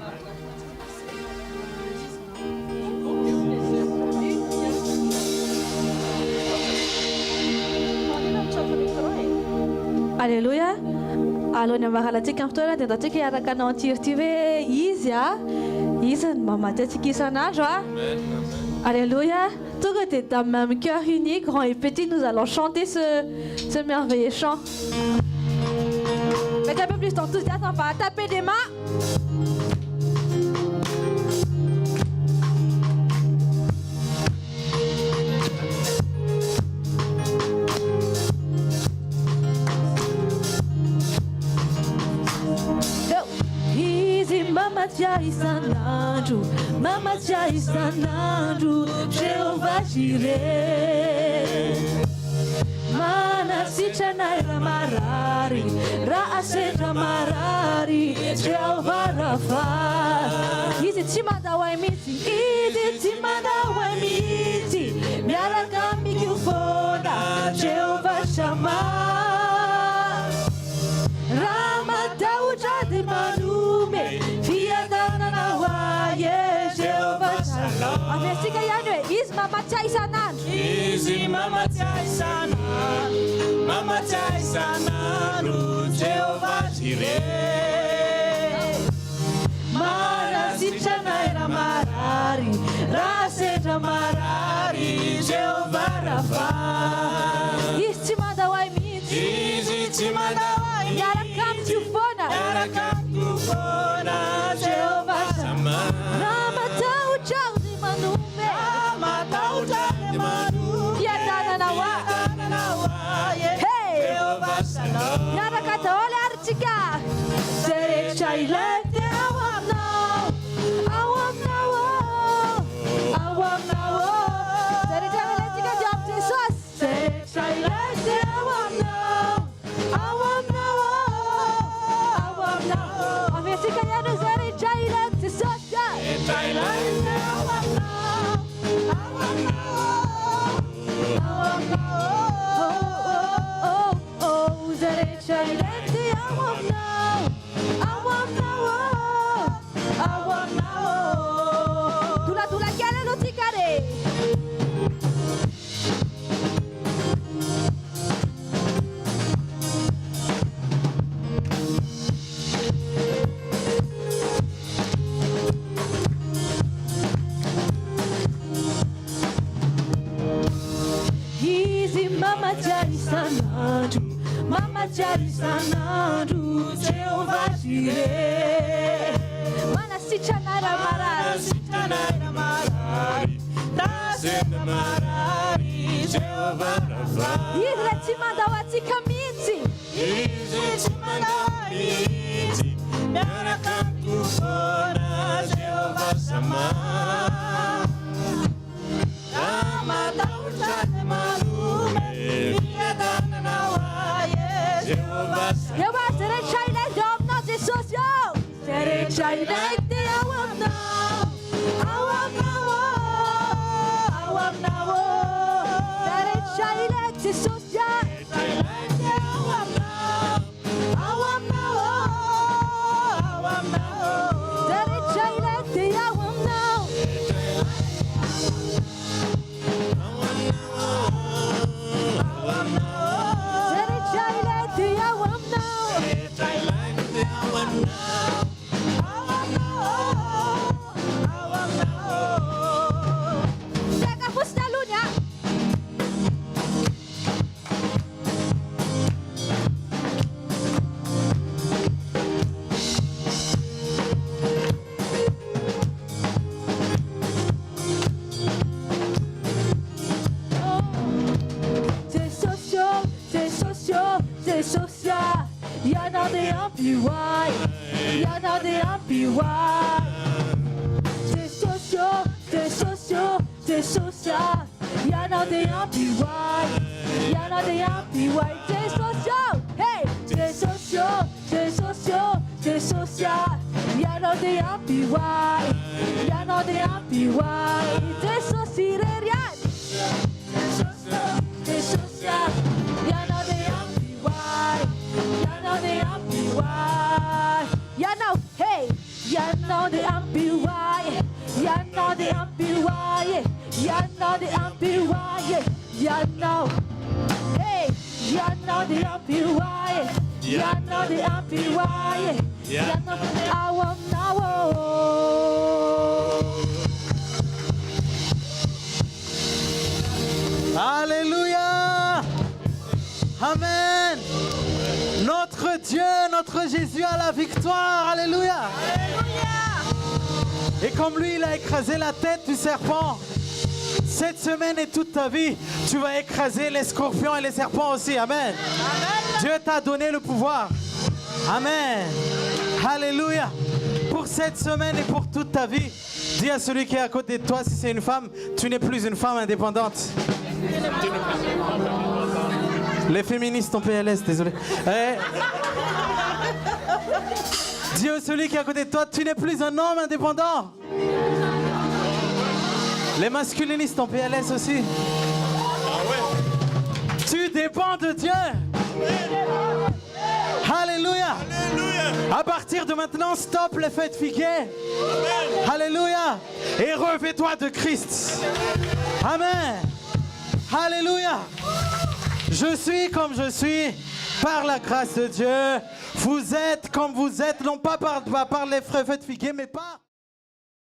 Alléluia. Alors, nous allons dire que nous allons dire Alléluia. Tout côté d'un même cœur uni, grand et petit, nous allons chanter ce merveilleux chant. Faites un peu plus d'enthousiasme, on va taper des mains. Mama tia isanandro, mama tia isanandro, Jehovah Jireh. Mana sichana ramarari, raasera marari, Jehovah Rapha. Izi timada wa emiti, izi timada wa emiti, miaraka mikiufoda, Jehovah Shammah. Ramadauja de manume, fiadana na waye, Jehovah Shalom. Amesika yanwe, is mama chaisanan. Is mama chaisanan, mama chaisanan, Jehovah Jireh. Mara sichana era marari, raseta marari, Jehovah Rapha. Is timada wa emiti, is timada wa Yarakam tufona, Jehovah Shammah. Ramatau jardi manume, Ramatau jardi manume, Yadana nawa, hey, Jehovah Shalom. Yarakata ole archika, Serek shailete awam now, Serek shailete ka jam Jesus, Serek shailete awam now, awam now. Mama Jari Sanadu, Mama Jari Sanadu, Jehovah Jireh. Mana Sichanara Marari, Sichanara Marari, Tasena Marari, Jehovah Rafa. Irati Mandawati Kamiti, Irati Mandawati, Narakantu Kona, Jehovah Sama. Jehovah Jireh, China, Job, not the social. Jireh, China, they are one now. Awam now, awam now. Jireh, China, the social. Jireh, they are one now. Awam now, awam now. Jireh, China, they are one now. C'est social, y'en a des amplifiés, y'en a des amplifiés. C'est social, c'est social, c'est social, y'en a des amplifiés, y'en a des amplifiés. C'est social, hey, c'est social, c'est social, c'est social, y'en a des amplifiés, y'en a des amplifiés. C'est social, c'est social, y'en a des you know, hey, you know the MPY, you know the MPY, you know the MPY, you know, hey, you know the MPY, you know the MPY, you know, I want now. Alléluia. Amen. Notre Dieu, notre Jésus a la victoire. Alléluia. Et comme lui, il a écrasé la tête du serpent, cette semaine et toute ta vie, tu vas écraser les scorpions et les serpents aussi. Amen. Dieu t'a donné le pouvoir. Amen. Alléluia. Pour cette semaine et pour toute ta vie, dis à celui qui est à côté de toi, si c'est une femme, tu n'es plus une femme indépendante. Les féministes en PLS, désolé. Dis à celui qui est à côté de toi, tu n'es plus un homme indépendant. Les masculinistes en PLS aussi. Tu dépends de Dieu. Alléluia. À partir de maintenant, stop les fêtes figuées. Alléluia. Et revêt-toi de Christ. Amen. Alléluia. Je suis comme je suis par la grâce de Dieu. Vous êtes comme vous êtes, non pas par les fêtes figuées, mais par...